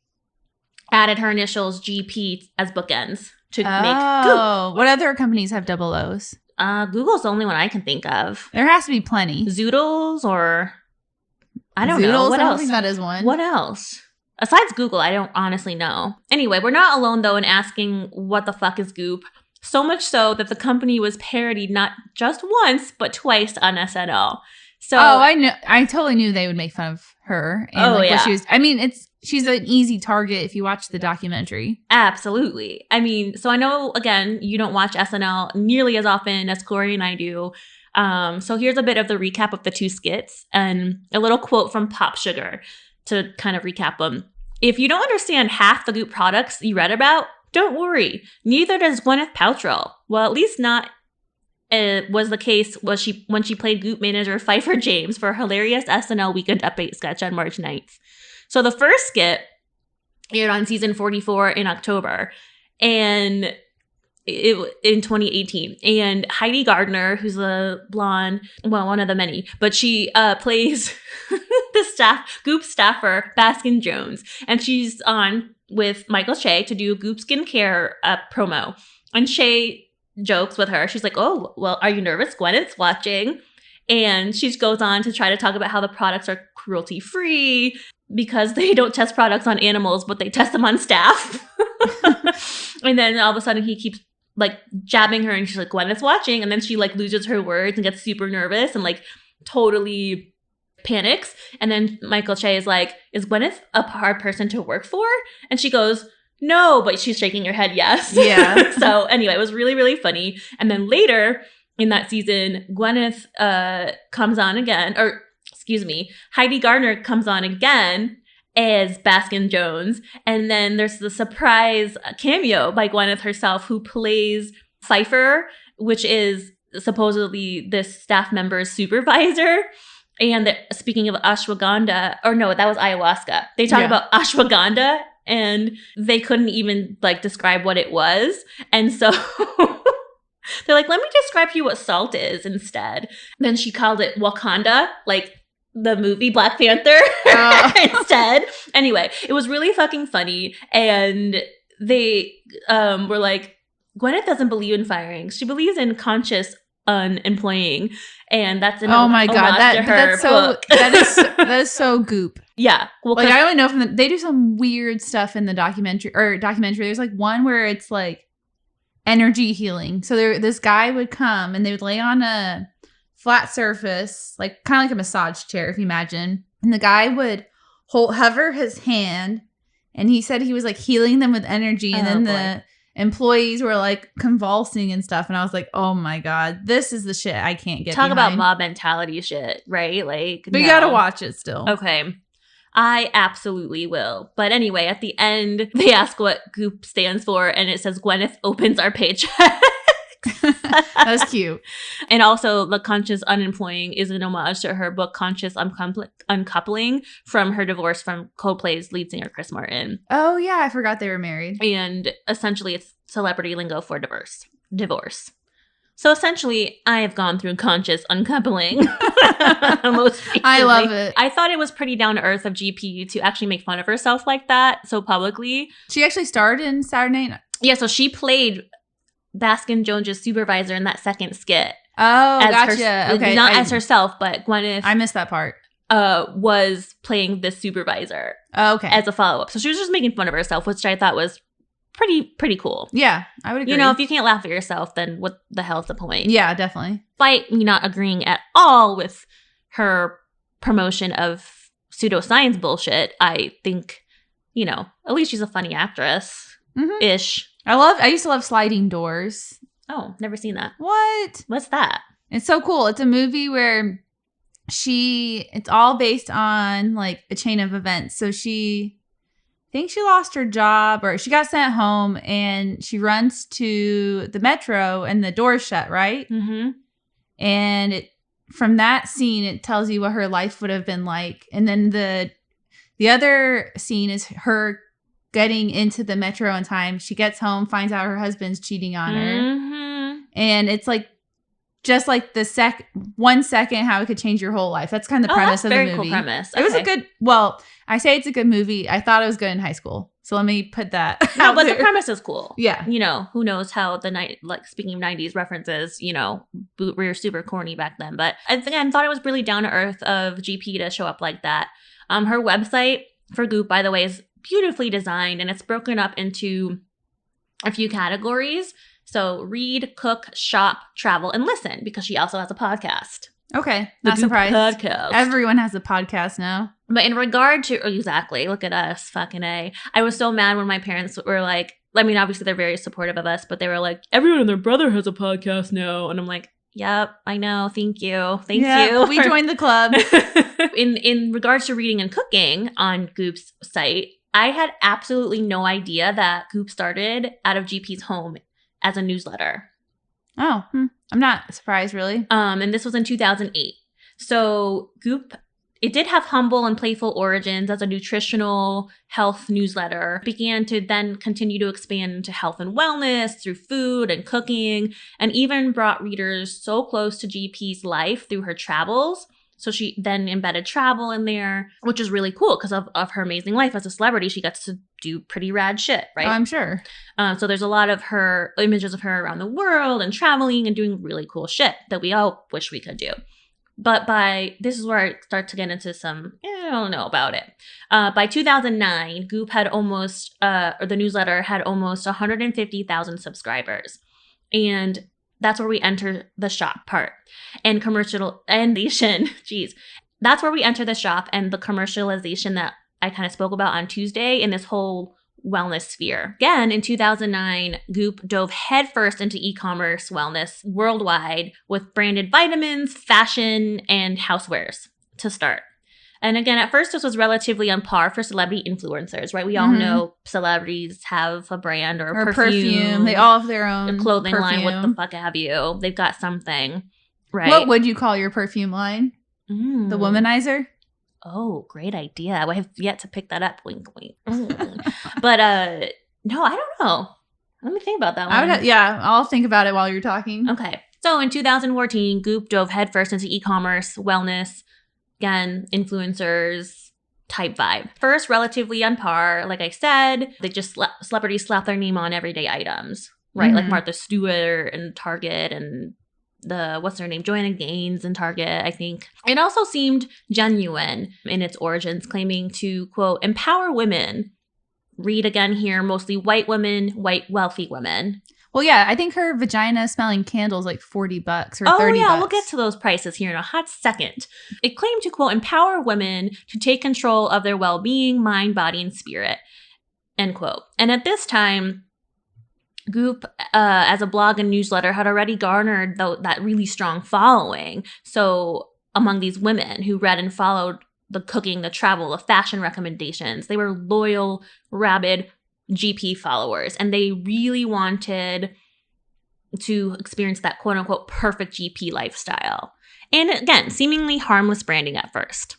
added her initials GP as bookends to make Goop. What other companies have double O's? Google's the only one I can think of. There has to be plenty. Zoodles or I don't know. What I don't else? think that is one. What else? Aside Google, I don't honestly know. Anyway, we're not alone though in asking what the fuck is Goop. So much so that the company was parodied not just once, but twice on SNL. So I know. I totally knew they would make fun of her. And what she was. I mean, she's an easy target if you watch the documentary. Absolutely. I mean, so I know, again, you don't watch SNL nearly as often as Corey and I do. So here's a bit of the recap of the two skits and a little quote from Pop Sugar to kind of recap them. If you don't understand half the Goop products you read about, don't worry. Neither does Gwyneth Paltrow. Well, at least not was the case when she played Goop manager Pfeiffer James for a hilarious SNL Weekend Update sketch on March 9th. So the first skit aired on season 44 in October in 2018. And Heidi Gardner, who's a blonde, well, one of the many, but she plays the Goop staffer, Baskin Jones. And she's on with Michael Shea to do Goop skincare promo. And Shea jokes with her. She's like, oh, well, are you nervous? Gwyneth's watching. And she goes on to try to talk about how the products are cruelty-free because they don't test products on animals, but they test them on staff. And then all of a sudden he keeps like jabbing her and she's like, Gwyneth's watching. And then she like loses her words and gets super nervous and like totally panics. And then Michael Shea is like, is Gwyneth a hard person to work for? And she goes, no, but she's shaking her head yes. Yeah. So anyway, it was really, really funny. And then later in that season, Gwyneth comes on again, or excuse me, Heidi Gardner comes on again as Baskin Jones. And then there's the surprise cameo by Gwyneth herself, who plays Pfeiffer, which is supposedly this staff member's supervisor. And speaking of ashwagandha, or no, that was ayahuasca. They talk about ashwagandha and they couldn't even like describe what it was. And so they're like, let me describe to you what salt is instead. Then she called it Wakanda, like the movie Black Panther instead. Anyway, it was really fucking funny. And they were like, Gwyneth doesn't believe in firing. She believes in conscious unemploying. And that's an God, that's so book. that is so Goop. Yeah. Well, like I only know from they do some weird stuff in the documentary. There's like one where it's like energy healing. So this guy would come and they would lay on a flat surface, like kind of like a massage chair, if you imagine. And the guy would hover his hand, and he said he was like healing them with energy. And then the employees were like convulsing and stuff. And I was like, oh my God, this is the shit I can't get behind. About mob mentality shit, right? Like, but you gotta watch it still. Okay. I absolutely will. But anyway, at the end, they ask what Goop stands for, and it says Gwyneth opens our paycheck. That was cute. And also, the conscious unemploying is an homage to her book, Conscious Uncoupling, from her divorce from Coldplay's lead singer, Chris Martin. Oh, yeah. I forgot they were married. And essentially, it's celebrity lingo for divorce. So essentially, I have gone through conscious uncoupling. Most recently. I love it. I thought it was pretty down to earth of GP to actually make fun of herself like that so publicly. She actually starred in Saturday Night. Yeah, so she played Baskin Jones' supervisor in that second skit. Oh, gotcha. Okay. Not as herself, but Gwyneth. I missed that part. Was playing this supervisor. Oh, okay. As a follow-up. So she was just making fun of herself, which I thought was pretty cool. Yeah, I would agree. You know, if you can't laugh at yourself, then what the hell's the point? Yeah, definitely. Despite me not agreeing at all with her promotion of pseudoscience bullshit, I think, you know, at least she's a funny actress-ish. I used to love Sliding Doors. Oh, never seen that. What? What's that? It's so cool. It's a movie where it's all based on like a chain of events. So I think she lost her job or she got sent home and she runs to the metro and the door's shut, right? Mm-hmm. And from that scene, it tells you what her life would have been like. And then the other scene is her getting into the metro in time. She gets home, finds out her husband's cheating on her. And it's like just like the 1 second how it could change your whole life. That's kind of the premise of the movie. Very cool premise. It was a good, well, I say it's a good movie. I thought it was good in high school. So let me put that No, but there. the premise is cool. Yeah. You know, who knows how speaking of 90s references, you know, we were super corny back then. But again, thought it was really down to earth of GP to show up like that. Her website for Goop, by the way, is beautifully designed, and it's broken up into a few categories. So read, cook, shop, travel, and listen, because she also has a podcast. Okay. Not surprised. Podcast. Everyone has a podcast now. But in regard to, exactly, look at us, fucking A. I was so mad when my parents were like, I mean, obviously they're very supportive of us, but they were like, everyone and their brother has a podcast now. And I'm like, yep, I know. Thank you. Thank you. We joined the club. In regards to reading and cooking on Goop's site, I had absolutely no idea that Goop started out of GP's home as a newsletter. Oh, I'm not surprised, really. And this was in 2008. So Goop, it did have humble and playful origins as a nutritional health newsletter. It began to then continue to expand into health and wellness through food and cooking, and even brought readers so close to GP's life through her travels. So she then embedded travel in there, which is really cool because of her amazing life as a celebrity. She gets to do pretty rad shit, right? Oh, I'm sure. So there's a lot of her images of her around the world and traveling and doing really cool shit that we all wish we could do. But this is where I start to get into some, I don't know about it. By 2009, Goop had the newsletter had almost 150,000 subscribers. And that's where we enter the shop part and commercialization. Geez, that's where we enter the shop and the commercialization that I kind of spoke about on Tuesday in this whole wellness sphere. Again, in 2009, Goop dove headfirst into e-commerce wellness worldwide with branded vitamins, fashion, and housewares to start. And again, at first, this was relatively on par for celebrity influencers, right? We all know celebrities have a brand or perfume. They all have their own clothing perfume. line, what the fuck have you. They've got something, right? What would you call your perfume line? The Womanizer? Oh, great idea. I have yet to pick that up. Wink, wink. But no, I don't know. Let me think about that one. I'll think about it while you're talking. Okay. So in 2014, Goop dove headfirst into e-commerce, wellness, again, influencers type vibe. First, relatively on par. Like I said, they just celebrities slap their name on everyday items, right? Like Martha Stewart and Target and what's her name? Joanna Gaines in Target, I think. It also seemed genuine in its origins, claiming to, quote, empower women. Read again here, mostly white women, white wealthy women. Well, yeah, I think her vagina smelling candle is like $40 or $30. Oh, yeah, we'll get to those prices here in a hot second. It claimed to, quote, empower women to take control of their well-being, mind, body, and spirit, end quote. And at this time, Goop, as a blog and newsletter, had already garnered that really strong following. So among these women who read and followed the cooking, the travel, the fashion recommendations, they were loyal, rabid GP followers, and they really wanted to experience that quote-unquote perfect GP lifestyle. And again, seemingly harmless branding at first.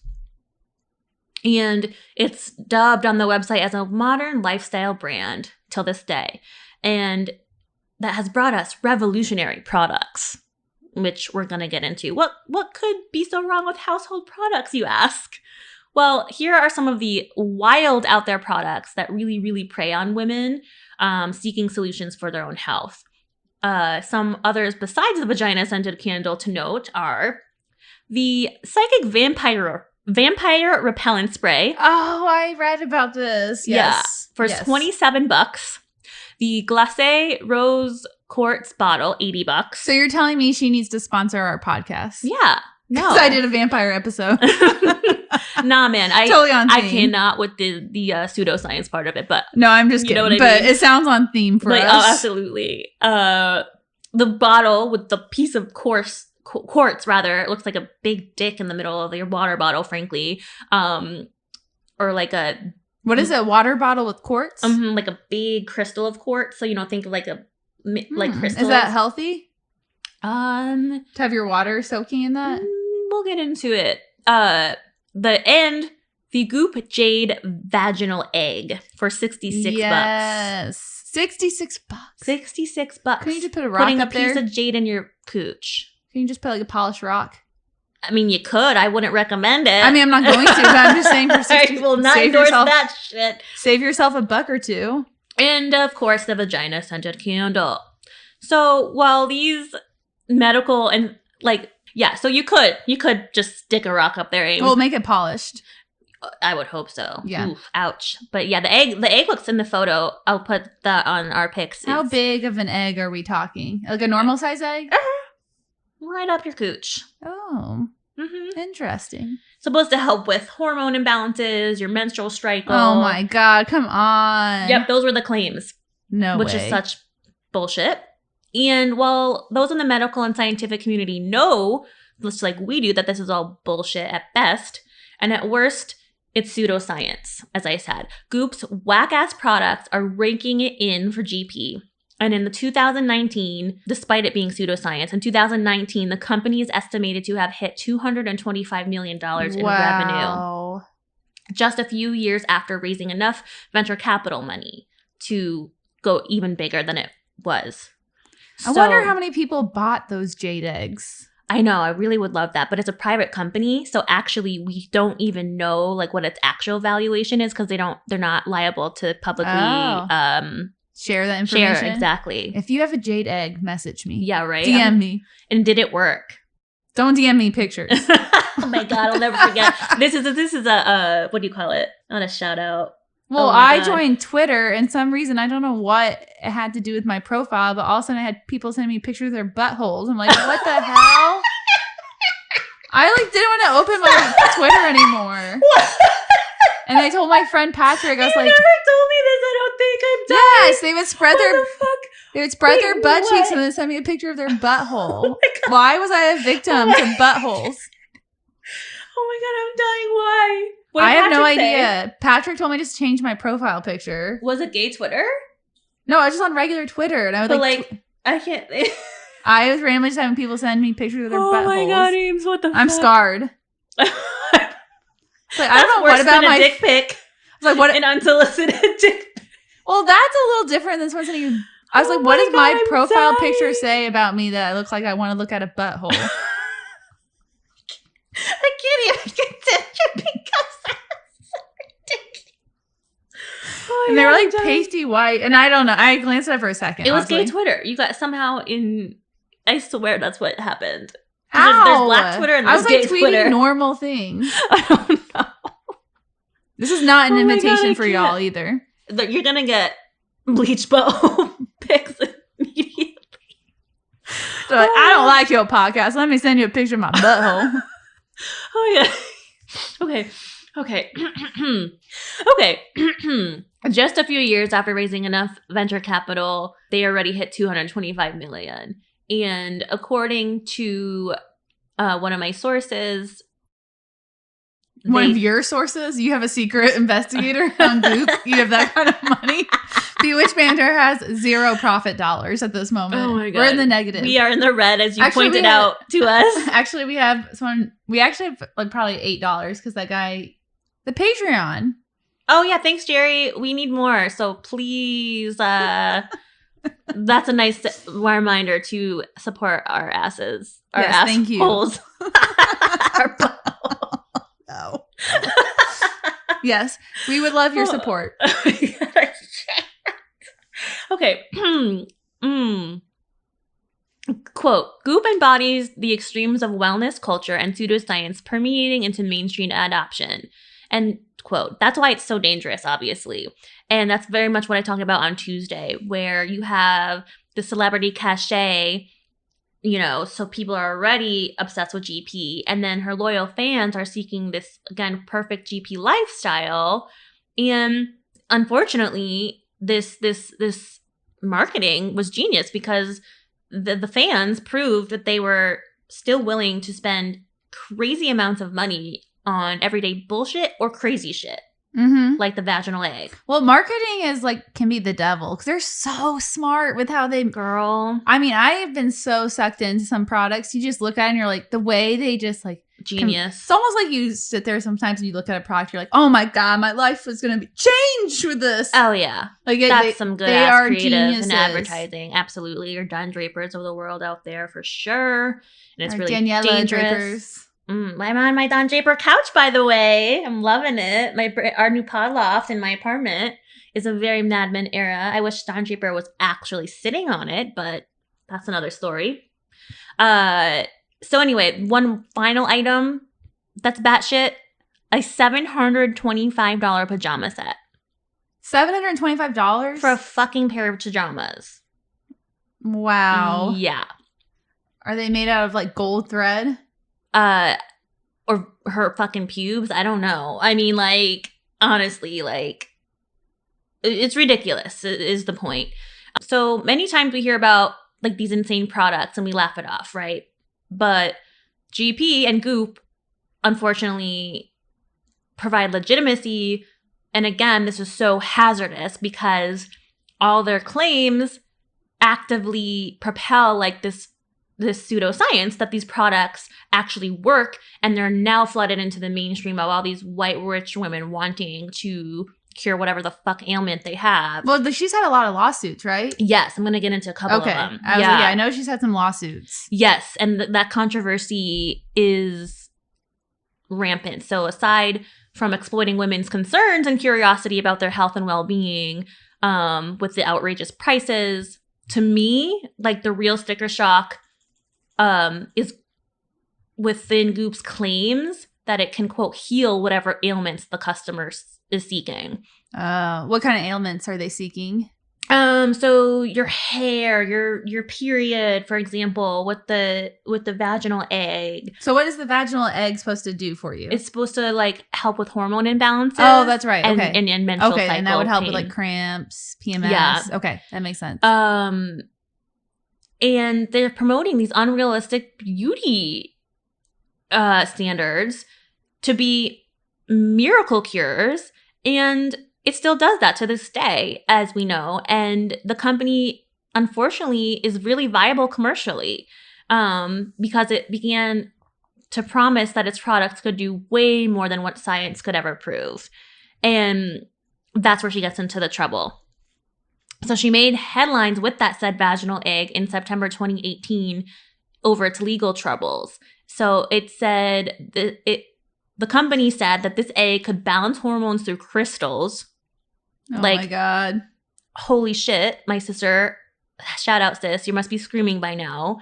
And it's dubbed on the website as a modern lifestyle brand till this day. And that has brought us revolutionary products, which we're going to get into. What could be so wrong with household products, you ask? Well, here are some of the wild out there products that really, really prey on women seeking solutions for their own health. Some others besides the Vagina-Scented candle to note are the Psychic Vampire Repellent Spray. Oh, I read about this. Yes. Yeah, for $27. The Glacé Rose Quartz bottle, $80. So you're telling me she needs to sponsor our podcast? Yeah. No. Because I did a vampire episode. Nah, man. Totally on theme. I cannot with the pseudoscience part of it, but no, I'm just kidding. You know what I mean? But it sounds on theme for us. Oh, absolutely. The bottle with the piece of quartz, rather, it looks like a big dick in the middle of your water bottle, frankly. Or like a... What is it? Water bottle with quartz? Like a big crystal of quartz. So, think of like crystals. Is that healthy? To have your water soaking in that? We'll get into it. The Goop Jade Vaginal Egg for $66. Yes. $66. $66. Can you just put a rock putting up a piece there? of jade in your cooch? Can you just put like a polished rock? I mean, you could. I wouldn't recommend it. I mean, I'm not going to, but I'm just saying for 60, I will not endorse that shit. Save yourself $1 or $2. And of course, the Vagina-Scented candle. So while these medical and so you could just stick a rock up there. Ames. Well, make it polished. I would hope so. Yeah. Oof, ouch. But yeah, the egg looks in the photo. I'll put that on our pics. How big of an egg are we talking? Like a normal size egg? Right up your cooch. Oh. Mm-hmm. Interesting. Supposed to help with hormone imbalances, your menstrual cycle. Oh my God, come on. Yep, those were the claims. No which way. is such bullshit. And while those in the medical and scientific community know, just like we do, that this is all bullshit at best, and at worst, it's pseudoscience, as I said. Goop's whack-ass products are ranking it in for GP. And in the 2019, despite it being pseudoscience, in 2019, the company is estimated to have hit $225 million in revenue. Just a few years after raising enough venture capital money to go even bigger than it was. I wonder how many people bought those jade eggs. I know. I really would love that. But it's a private company. So actually, we don't even know like what its actual valuation is because they're not liable to publicly share that information. Share, exactly. If you have a jade egg, message me. Yeah, right. DM me. And did it work? Don't DM me pictures. Oh my God, I'll never forget. This is a what do you call it? Not a shout out. Well, I joined Twitter, and some reason, I don't know what it had to do with my profile, but all of a sudden I had people sending me pictures of their buttholes. I'm like, what the hell? I didn't want to open my Twitter anymore. What? And I told my friend Patrick, I was like, you never told me this. I don't think I'm done. Yes, they would spread their butt cheeks and then send me a picture of their butthole. Oh why was I a victim to buttholes? Oh my God, I'm dying. Why? I have no idea. Patrick told me to just change my profile picture. Was it gay Twitter? No, I was just on regular Twitter, and I was I can't. I was randomly just having people send me pictures of their buttholes. Oh my God, Ames, what the fuck? I'm scarred. I don't know what about my dick pic. Like what an unsolicited dick pic. Well, that's a little different than someone sending you. I was like, what does my profile picture say about me that I look like I want to look at a butthole? I can't even continue because that's so ridiculous. And they were like pasty white, and I don't know. I glanced at it for a second. It was gay Twitter. You got somehow in. I swear that's what happened. How? There's black Twitter and there's gay Twitter. I was tweeting normal things. I don't know. This is not an invitation for y'all either. You're gonna get bleach butthole pics immediately. So I don't like your podcast. Let me send you a picture of my butthole. Oh yeah. Okay. Okay. Just a few years after raising enough venture capital, they already hit $225 million. And according to one of my sources, one of your sources? You have a secret investigator on Goop? You have that kind of money? Bewitched Banter has $0 profit dollars at this moment. Oh my God. We're in the negative. We are in the red, as you pointed out to us. Actually, we have someone. We actually have probably $8 because that guy, the Patreon. Oh yeah, thanks, Jerry. We need more, so please. That's a nice reminder to support our asses. Our yes, thank you. Our no. Yes, we would love your support. Okay. Quote, Goop embodies the extremes of wellness culture and pseudoscience permeating into mainstream adoption. And quote, that's why it's so dangerous, obviously. And that's very much what I talked about on Tuesday, where you have the celebrity cachet, so people are already obsessed with GP. And then her loyal fans are seeking this, again, perfect GP lifestyle. And unfortunately, this marketing was genius because the fans proved that they were still willing to spend crazy amounts of money on everyday bullshit or crazy shit. Mm-hmm. Like the vaginal egg. Well, marketing is can be the devil because they're so smart with how they... Girl. I mean, I have been so sucked into some products. You just look at it and you're like, the way they just Genius. It's almost like you sit there sometimes and you look at a product, you're like, oh my God, my life is going to be changed with this. Oh, yeah. Like That's some good ass creative geniuses. and advertising. Absolutely. Your Don Drapers of the world out there for sure. And it's Our really Daniela dangerous. Drapers. I'm on my Don Draper couch, by the way. I'm loving it. Our new pod loft in my apartment is a very Mad Men era. I wish Don Draper was actually sitting on it, but that's another story. So anyway, one final item that's batshit, a $725 pajama set. $725? For a fucking pair of pajamas. Wow. Yeah. Are they made out of like gold thread? Or her fucking pubes? I don't know. I mean, like, honestly, like, it's ridiculous is the point. So many times we hear about like these insane products and we laugh it off, right? But GP and Goop, unfortunately, provide legitimacy. And again, this is so hazardous because all their claims actively propel like this pseudoscience that these products actually work, and they're now flooded into the mainstream of all these white rich women wanting to cure whatever the fuck ailment they have. Well, she's had a lot of lawsuits, right? Yes, I'm going to get into a couple of them. I know she's had some lawsuits. Yes, and that controversy is rampant. So aside from exploiting women's concerns and curiosity about their health and well-being, with the outrageous prices, to me, like the real sticker shock is within Goop's claims that it can, quote, heal whatever ailments the customer is seeking. What kind of ailments are they seeking? So your hair, your period, for example, with the vaginal egg. So what is the vaginal egg supposed to do for you? It's supposed to like help with hormone imbalances. Oh, that's right. Okay. And menstrual cycle and that would help pain. with like cramps, PMS. Yeah. Okay, that makes sense. And they're promoting these unrealistic beauty standards to be miracle cures, and it still does that to this day, as we know. And the company, unfortunately, is really viable commercially because it began to promise that its products could do way more than what science could ever prove. And that's where she gets into the trouble. So she made headlines with that said vaginal egg in September 2018 over its legal troubles. So it said the company said that this egg could balance hormones through crystals. Oh my God. Holy shit, my sister, shout out sis, you must be screaming by now.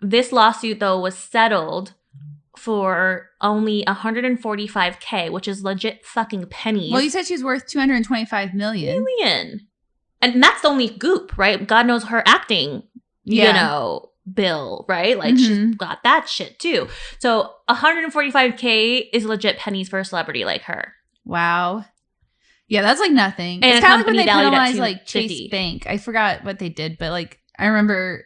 This lawsuit, though, was settled for only $145K, which is legit fucking pennies. Well, you said she's worth $225 million. And that's only Goop, right? God knows her acting, bill, right? Like, she's got that shit, too. So $145K is legit pennies for a celebrity like her. Wow. Yeah, that's like nothing. And it's kind of like when they penalized like Chase Bank. I forgot what they did, but like I remember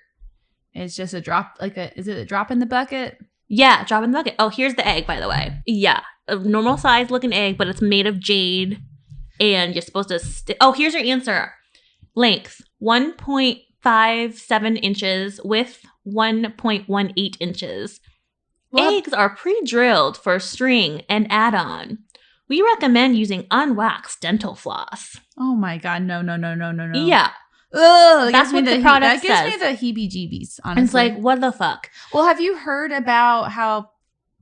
it's just a drop, is it a drop in the bucket? Yeah, drop in the bucket. Oh, here's the egg, by the way. Yeah, a normal size looking egg, but it's made of jade, and you're supposed to here's your answer. Length, 1.57 inches, width, 1.18 inches. Well, eggs are pre-drilled for string and add-on. We recommend using unwaxed dental floss. Oh my God, no. Yeah. Ugh, that's what the product says. That gives me the heebie-jeebies, honestly. It's like, what the fuck? Well, have you heard about how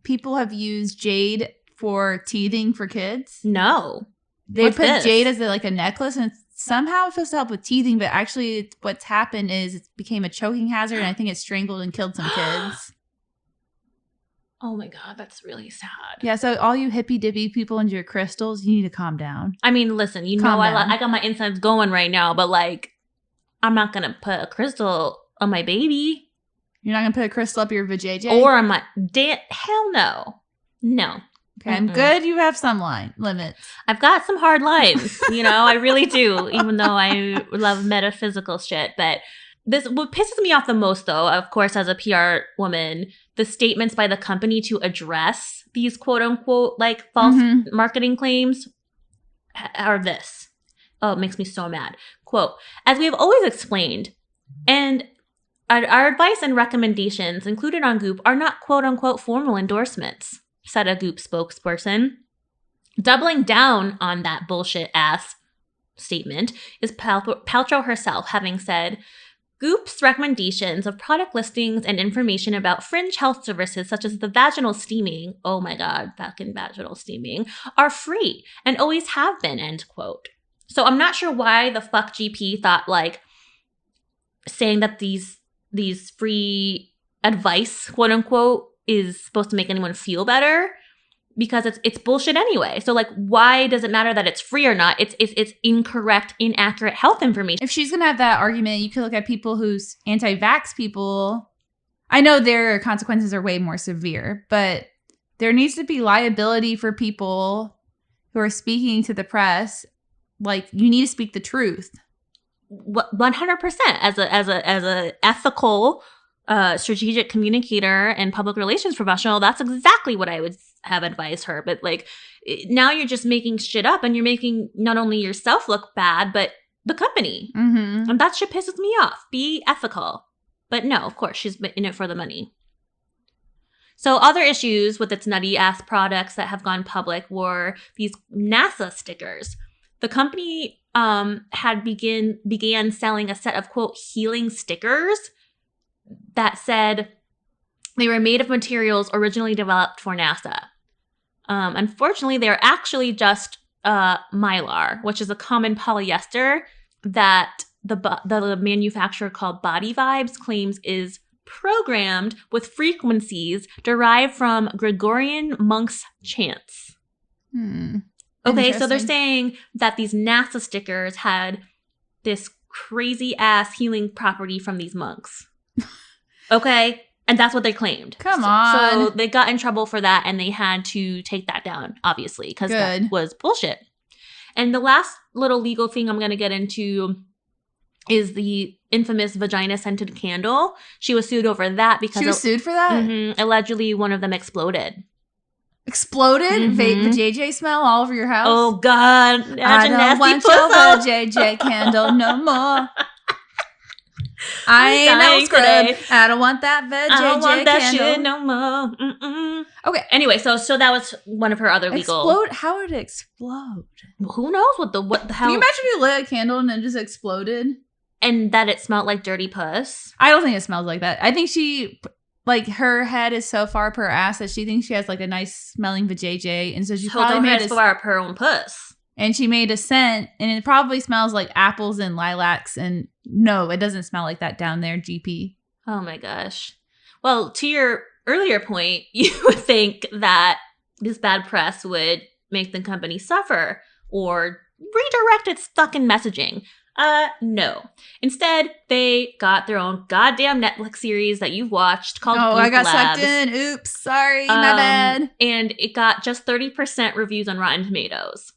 people have used jade for teething for kids? No. They put jade as a necklace, and somehow it's supposed to help with teething, but actually what's happened is it became a choking hazard, and I think it strangled and killed some kids. Oh my God, that's really sad. Yeah, so all you hippy-dippy people into your crystals, you need to calm down. I mean, listen, I got my insides going right now, but like, I'm not going to put a crystal on my baby. You're not going to put a crystal up your vajayjay? Or on my... hell no. No. Okay, I'm good you have some limits. I've got some hard lines, I really do, even though I love metaphysical shit, but... What pisses me off the most, though, of course, as a PR woman, the statements by the company to address these quote-unquote, like, false marketing claims are this. Oh, it makes me so mad. Quote, as we have always explained, and Our advice and recommendations included on Goop are not quote-unquote formal endorsements, said a Goop spokesperson. Doubling down on that bullshit-ass statement is Paltrow herself, having said, Goop's recommendations of product listings and information about fringe health services such as the vaginal steaming, oh my god, fucking vaginal steaming, are free and always have been, end quote. So I'm not sure why the fuck GP thought like saying that these free advice, quote unquote, is supposed to make anyone feel better, because it's bullshit anyway. So like, why does it matter that it's free or not? It's incorrect, inaccurate health information. If she's gonna have that argument, you could look at people who's anti-vax people. I know their consequences are way more severe, but there needs to be liability for people who are speaking to the press. Like, you need to speak the truth. 100% as a ethical strategic communicator and public relations professional, that's exactly what I would have advised her. But like, now you're just making shit up, and you're making not only yourself look bad, but the company. Mm-hmm. And that shit pisses me off. Be ethical. But no, of course, she's in it for the money. So other issues with its nutty ass products that have gone public were these NASA stickers. The company had began selling a set of, quote, healing stickers that said they were made of materials originally developed for NASA. Unfortunately, they're actually just mylar, which is a common polyester that the manufacturer called Body Vibes claims is programmed with frequencies derived from Gregorian monks' chants. Okay, so they're saying that these NASA stickers had this crazy ass healing property from these monks. Okay, and that's what they claimed. Come on. So they got in trouble for that, and they had to take that down, obviously, because that was bullshit. And the last little legal thing I'm going to get into is the infamous Vagina-Scented candle. She was sued over that because she was sued for that? Allegedly, one of them exploded. Exploded? The JJ smell all over your house? Oh, God. I don't want your JJ candle no more. I ain't no scrub. I don't want that JJ candle. I don't want that shit no more. Mm-mm. Okay. Anyway, so that was one of her other legal. Explode? How would it explode? Who knows what the hell? Can you imagine if you lit a candle and it just exploded? And that it smelled like dirty puss? I don't think it smells like that. I think she... Like, her head is so far up her ass that she thinks she has, like, a nice smelling vajayjay. And so she probably made a far up her own puss. And she made a scent, and it probably smells like apples and lilacs. And no, it doesn't smell like that down there, GP. Oh, my gosh. Well, to your earlier point, you would think that this bad press would make the company suffer or redirect its fucking messaging. No. Instead, they got their own goddamn Netflix series that you've watched called Goop I got Labs. sucked in. Oops. Sorry. My bad. And it got just 30% reviews on Rotten Tomatoes.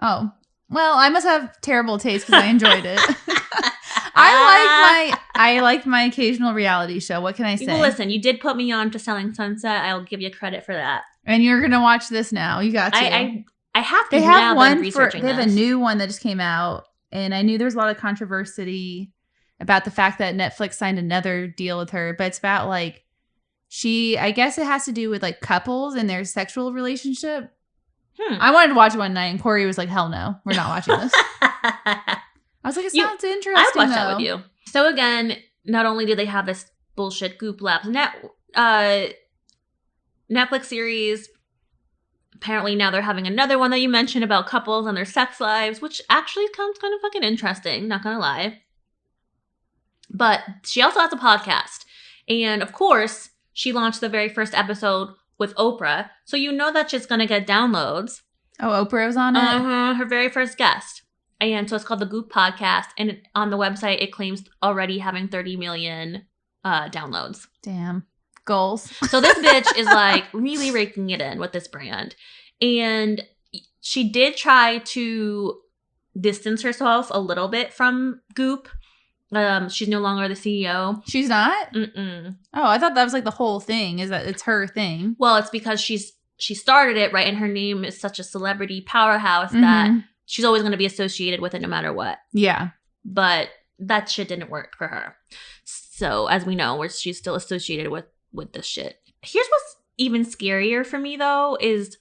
Oh. Well, I must have terrible taste because I enjoyed it. I like my occasional reality show. What can I say? Well, listen, you did put me on to Selling Sunset. I'll give you credit for that. And you're going to watch this now. You got to. I have to. They have they have a new one that just came out. And I knew there was a lot of controversy about the fact that Netflix signed another deal with her. But it's about like, I guess it has to do with like couples and their sexual relationship. I wanted to watch it one night and Corey was like, hell no, we're not watching this. I was like, it sounds interesting. I'd watch that with you. So again, not only do they have this bullshit Goop Labs Netflix series, apparently now they're having another one that you mentioned about couples and their sex lives, which actually sounds kind of fucking interesting, not gonna lie. But she also has a podcast. And of course, she launched the very first episode with Oprah. So you know that she's gonna get downloads. Oh, Oprah was on it? Her very first guest. And so it's called the Goop Podcast. And on the website, it claims already having 30 million downloads. Damn. Goals. So this bitch is like really raking it in with this brand. And she did try to distance herself a little bit from Goop. She's no longer the CEO. She's not? Mm-mm. Oh, I thought that was like the whole thing, is that it's her thing. Well, it's because she started it, right? And her name is such a celebrity powerhouse that she's always going to be associated with it no matter what. Yeah. But that shit didn't work for her. So as we know, she's still associated with this shit. Here's what's even scarier for me, though, is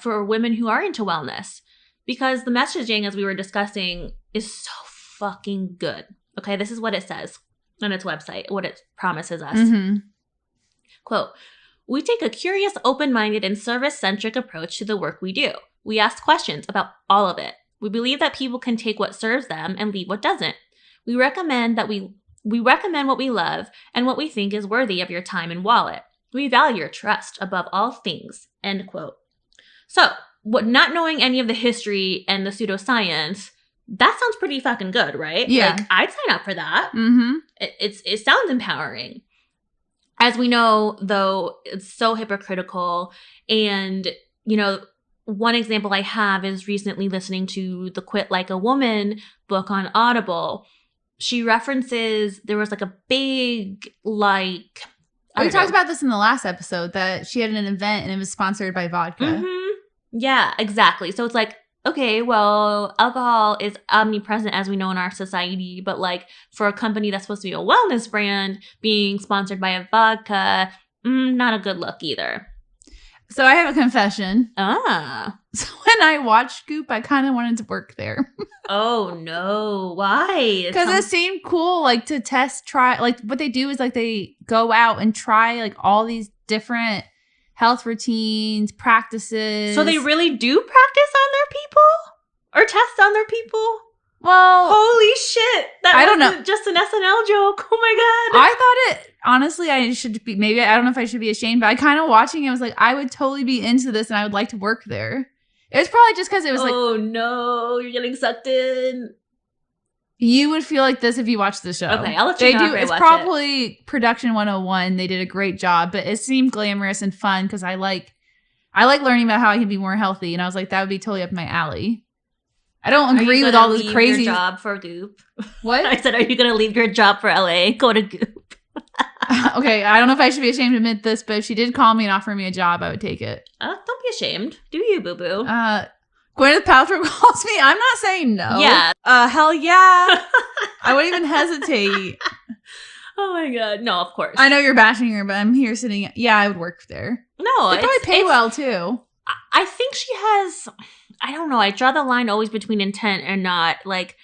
for women who are into wellness. Because the messaging, as we were discussing, is so fucking good. Okay, this is what it says on its website, what it promises us. Mm-hmm. Quote, "We take a curious, open-minded, and service-centric approach to the work we do. We ask questions about all of it. We believe that people can take what serves them and leave what doesn't. We recommend what we love and what we think is worthy of your time and wallet. We value your trust above all things." End quote. So, not knowing any of the history and the pseudoscience, that sounds pretty fucking good, right? Yeah. Like, I'd sign up for that. Mm-hmm. It sounds empowering. As we know, though, it's so hypocritical. And, one example I have is recently listening to the Quit Like a Woman book on Audible. She references, there was like a big, like... We talked about this in the last episode, that she had an event and it was sponsored by vodka. Mm-hmm. Yeah, exactly. So it's like, okay, well, alcohol is omnipresent as we know in our society, but like for a company that's supposed to be a wellness brand being sponsored by a vodka, not a good look either. So I have a confession. So when I watched Goop, I kind of wanted to work there. Oh no, why? Because it seemed cool, like to try, like what they do is like they go out and try like all these different health routines, practices. So they really do practice on their people? Or test on their people? Well, holy shit. I don't know. Just an SNL joke. Oh my God. I thought it, honestly, I should be, maybe, I don't know if I should be ashamed, but I kind of watching it was like, I would totally be into this and I would like to work there. It was probably just because it was like, oh no, you're getting sucked in. You would feel like this if you watched the show. Okay, I'll let you know after I watch it. It's probably production 101. They did a great job, but it seemed glamorous and fun because I like learning about how I can be more healthy, and I was like, that would be totally up my alley. I don't agree with all this crazy your job for Goop. What? I said, are you going to leave your job for LA? Go to Goop. Okay, I don't know if I should be ashamed to admit this, but if she did call me and offer me a job, I would take it. Don't be ashamed. Do you, boo-boo? Gwyneth Paltrow calls me. I'm not saying no. Yeah. Hell yeah. I wouldn't even hesitate. Oh my God. No, of course. I know you're bashing her, but I'm here sitting. Yeah, I would work there. No, they probably pay well too. I think she has, I don't know. I draw the line always between intent and not. Like,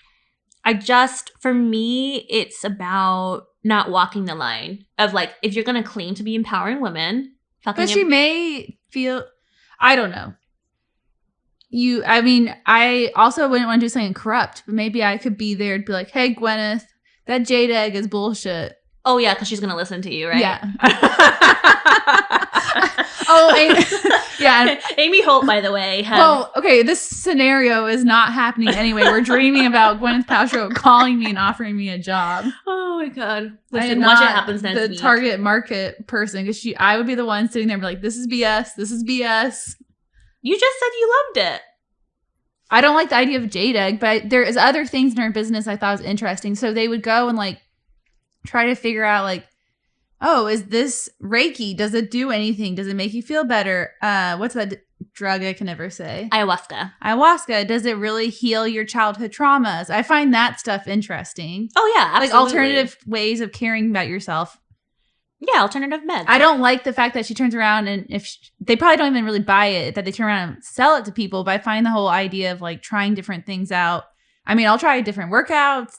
for me, it's about not walking the line of like, if you're going to claim to be empowering women. But she may feel, I don't know. I also wouldn't want to do something corrupt, but maybe I could be there and be like, hey, Gwyneth, that jade egg is bullshit. Oh, yeah, because she's going to listen to you, right? Yeah. Yeah. Amy Holt, by the way. Well, okay, this scenario is not happening anyway. We're dreaming about Gwyneth Paltrow calling me and offering me a job. Oh, my God. Listen, watch it happens next week. The target market person, because I would be the one sitting there and be like, this is BS. This is BS. You just said you loved it. I don't like the idea of jade egg, but there is other things in our business I thought was interesting. So they would go and like try to figure out like, oh, is this Reiki? Does it do anything? Does it make you feel better? What's that drug I can never say? Ayahuasca. Does it really heal your childhood traumas? I find that stuff interesting. Oh, yeah, absolutely. Like alternative ways of caring about yourself. Yeah, alternative meds. I don't like the fact that she turns around and they probably don't even really buy it, that they turn around and sell it to people. But I find the whole idea of like trying different things out. I mean, I'll try different workouts,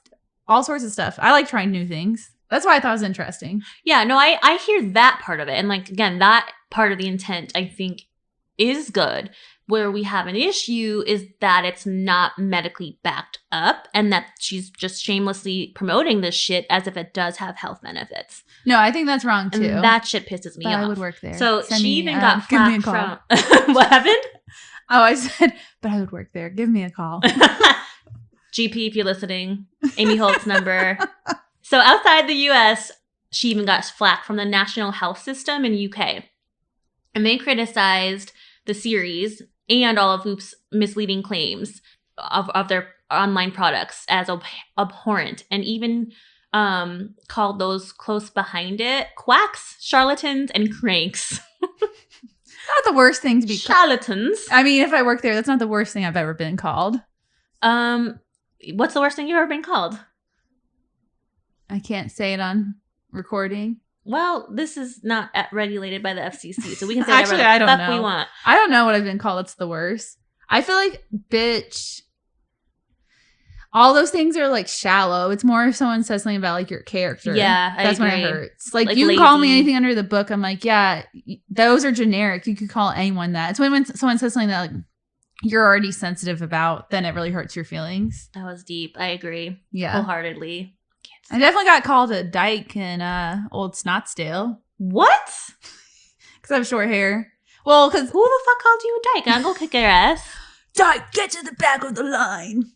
all sorts of stuff. I like trying new things. That's why I thought it was interesting. Yeah, no, I hear that part of it. And like, again, that part of the intent I think is good. Where we have an issue is that it's not medically backed up and that she's just shamelessly promoting this shit as if it does have health benefits. No, I think that's wrong too. And that shit pisses me off. I would work there. So she even got flack from... What happened? Oh, I said, but I would work there. Give me a call. GP, if you're listening, Amy Holt's number. So outside the US, she even got flack from the National Health System in UK. And they criticized the series and all of Goop's misleading claims of their online products as abhorrent, and even called those close behind it quacks, charlatans, and cranks. Not the worst thing to be charlatans. I mean, if I work there, that's not the worst thing I've ever been called. What's the worst thing you've ever been called? I can't say it on recording? Well, this is not regulated by the FCC, so we can say Actually, whatever I the don't fuck know. we want. I don't know what I've been called. It's the worst. I feel like bitch. All those things are like shallow. It's more if someone says something about like your character. Yeah, that's when it agree. hurts. Like you Lazy. can call me anything under the book. I'm like, yeah, those are generic. You could call anyone that. It's when someone says something that like you're already sensitive about, then it really hurts your feelings. That was deep. I agree. Yeah, wholeheartedly. I definitely got called a dyke in Old Snotsdale. What? Because I have short hair. Well, because who the fuck called you a dyke? I'm gonna kick your ass. Dyke, get to the back of the line.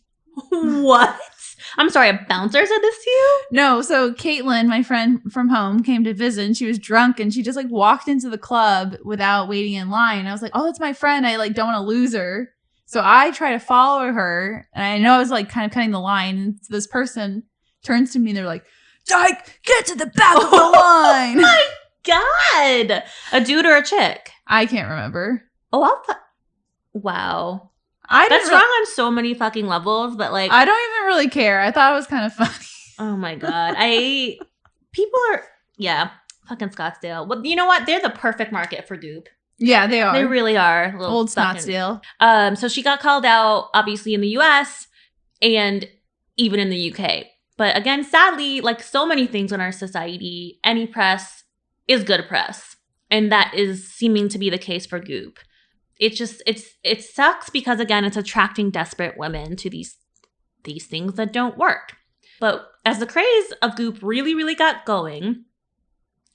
What? I'm sorry, a bouncer said this to you? No, so Caitlin, my friend from home, came to visit and she was drunk and she just like walked into the club without waiting in line. I was like, oh, that's my friend. I like don't want to lose her. So I try to follow her and I know I was like kind of cutting the line. And this person turns to me and they're like, Dyke, get to the back of the line. My God. A dude or a chick? I can't remember. Oh, wow. That's wrong on so many fucking levels, but like I don't even really care. I thought it was kind of funny. Oh my God. People are fucking Scottsdale. Well, you know what? They're the perfect market for Goop. Yeah, they are. They really are. Old Snotsdale. So she got called out obviously in the US and even in the UK. But again, sadly, like so many things in our society, any press is good press. And that is seeming to be the case for Goop. It sucks because again, it's attracting desperate women to these things that don't work. But as the craze of Goop really, really got going,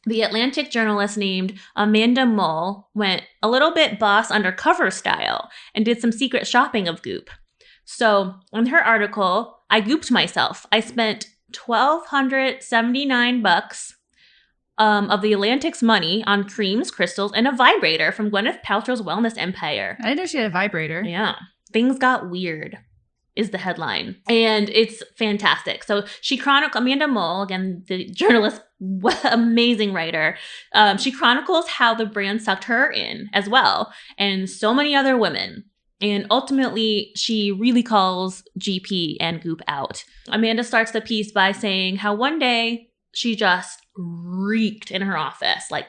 the Atlantic journalist named Amanda Mull went a little bit boss undercover style and did some secret shopping of Goop. So in her article, I Gooped myself. I spent $1,279 of the Atlantic's money on creams, crystals, and a vibrator from Gwyneth Paltrow's wellness empire. I didn't know she had a vibrator. Yeah. Things got weird is the headline. And it's fantastic. So she chronicles, Amanda Mull, again, the journalist, amazing writer. She chronicles how the brand sucked her in as well. And so many other women. And ultimately, she really calls GP and Goop out. Amanda starts the piece by saying how one day she just reeked in her office. Like,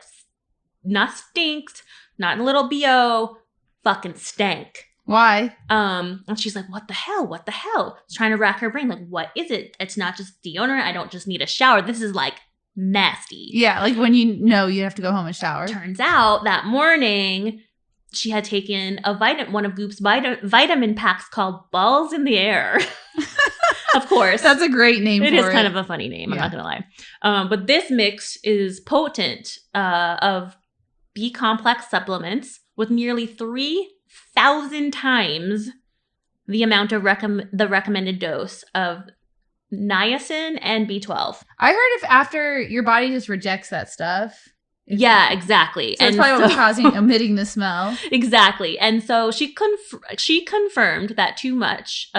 not stinks, not a little BO, fucking stank. Why? And she's like, what the hell? What the hell? She's trying to rack her brain. Like, what is it? It's not just deodorant. I don't just need a shower. This is like nasty. Yeah, like when you know you have to go home and shower. Turns out that morning she had taken one of Goop's vitamin packs called Balls in the Air. Of course. That's a great name for it. It is kind of a funny name. I'm not going to lie. But this mix is potent of B-complex supplements with nearly 3,000 times the amount of the recommended dose of niacin and B12. I heard if after your body just rejects that stuff. Yeah, exactly. So it's probably what was causing emitting the smell. Exactly. And so she confirmed that too much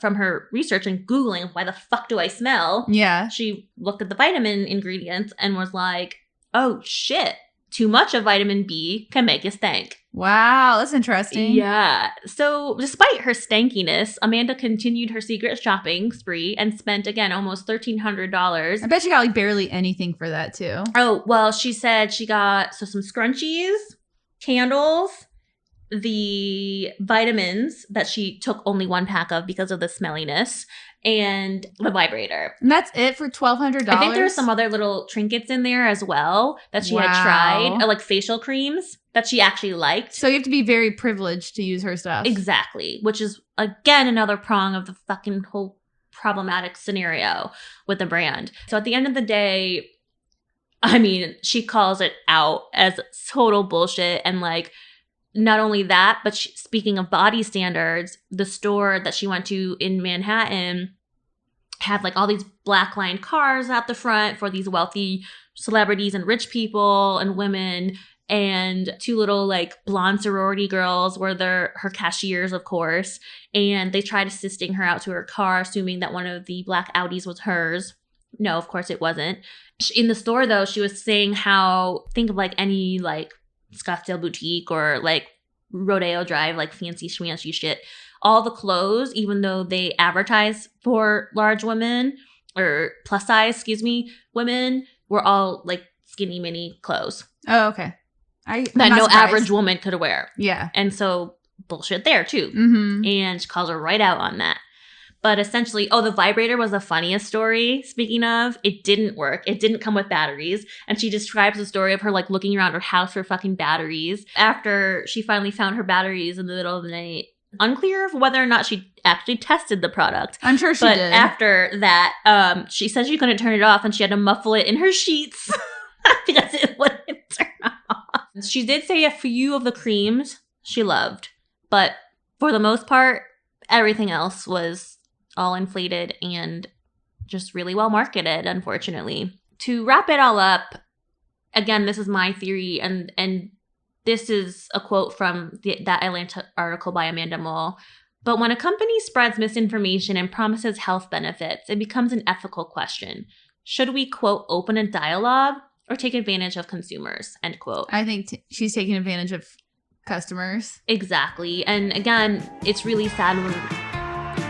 from her research and Googling, why the fuck do I smell? Yeah. She looked at the vitamin ingredients and was like, oh shit, too much of vitamin B can make you stank. Wow, that's interesting. Yeah. So despite her stankiness, Amanda continued her secret shopping spree and spent, again, almost $1,300. I bet she got like barely anything for that too. Oh, well, she said she got some scrunchies, candles, the vitamins that she took only one pack of because of the smelliness, and the vibrator. And that's it for $1,200? I think there were some other little trinkets in there as well that she had tried, like facial creams that she actually liked. So you have to be very privileged to use her stuff. Exactly, which is, again, another prong of the fucking whole problematic scenario with the brand. So at the end of the day, I mean, she calls it out as total bullshit. And like, not only that, but speaking of body standards, the store that she went to in Manhattan had like all these black lined cars out the front for these wealthy celebrities and rich people and women. And two little like blonde sorority girls were her cashiers, of course. And they tried assisting her out to her car, assuming that one of the black Audis was hers. No, of course it wasn't. In the store, though, she was saying how, think of like any like Scottsdale boutique or like Rodeo Drive, like fancy schmancy shit. All the clothes, even though they advertise for large women or plus size, women, were all like skinny mini clothes. Oh, okay. That no average woman could wear. Yeah. And so bullshit there too. Mm-hmm. And she calls her right out on that. But essentially, the vibrator was the funniest story. Speaking of, it didn't work. It didn't come with batteries. And she describes the story of her like looking around her house for fucking batteries after she finally found her batteries in the middle of the night. Unclear of whether or not she actually tested the product. I'm sure she did. But after that, she said she couldn't turn it off and she had to muffle it in her sheets because it wouldn't turn off. She did say a few of the creams she loved, but for the most part, everything else was all inflated and just really well marketed, unfortunately. To wrap it all up, again, this is my theory, and this is a quote from that Atlanta article by Amanda Mull. But when a company spreads misinformation and promises health benefits, it becomes an ethical question. Should we, quote, open a dialogue or take advantage of consumers, end quote? I think she's taking advantage of customers. Exactly. And again, it's really sad when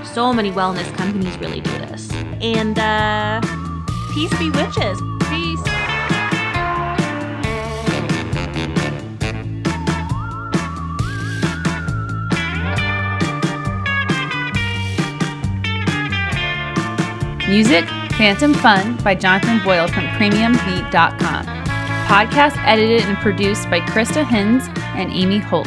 so many wellness companies really do this. And peace be witches. Peace. Music, Phantom Fun by Jonathan Boyle from PremiumBeat.com. Podcast edited and produced by Krista Hinz and Amy Holt.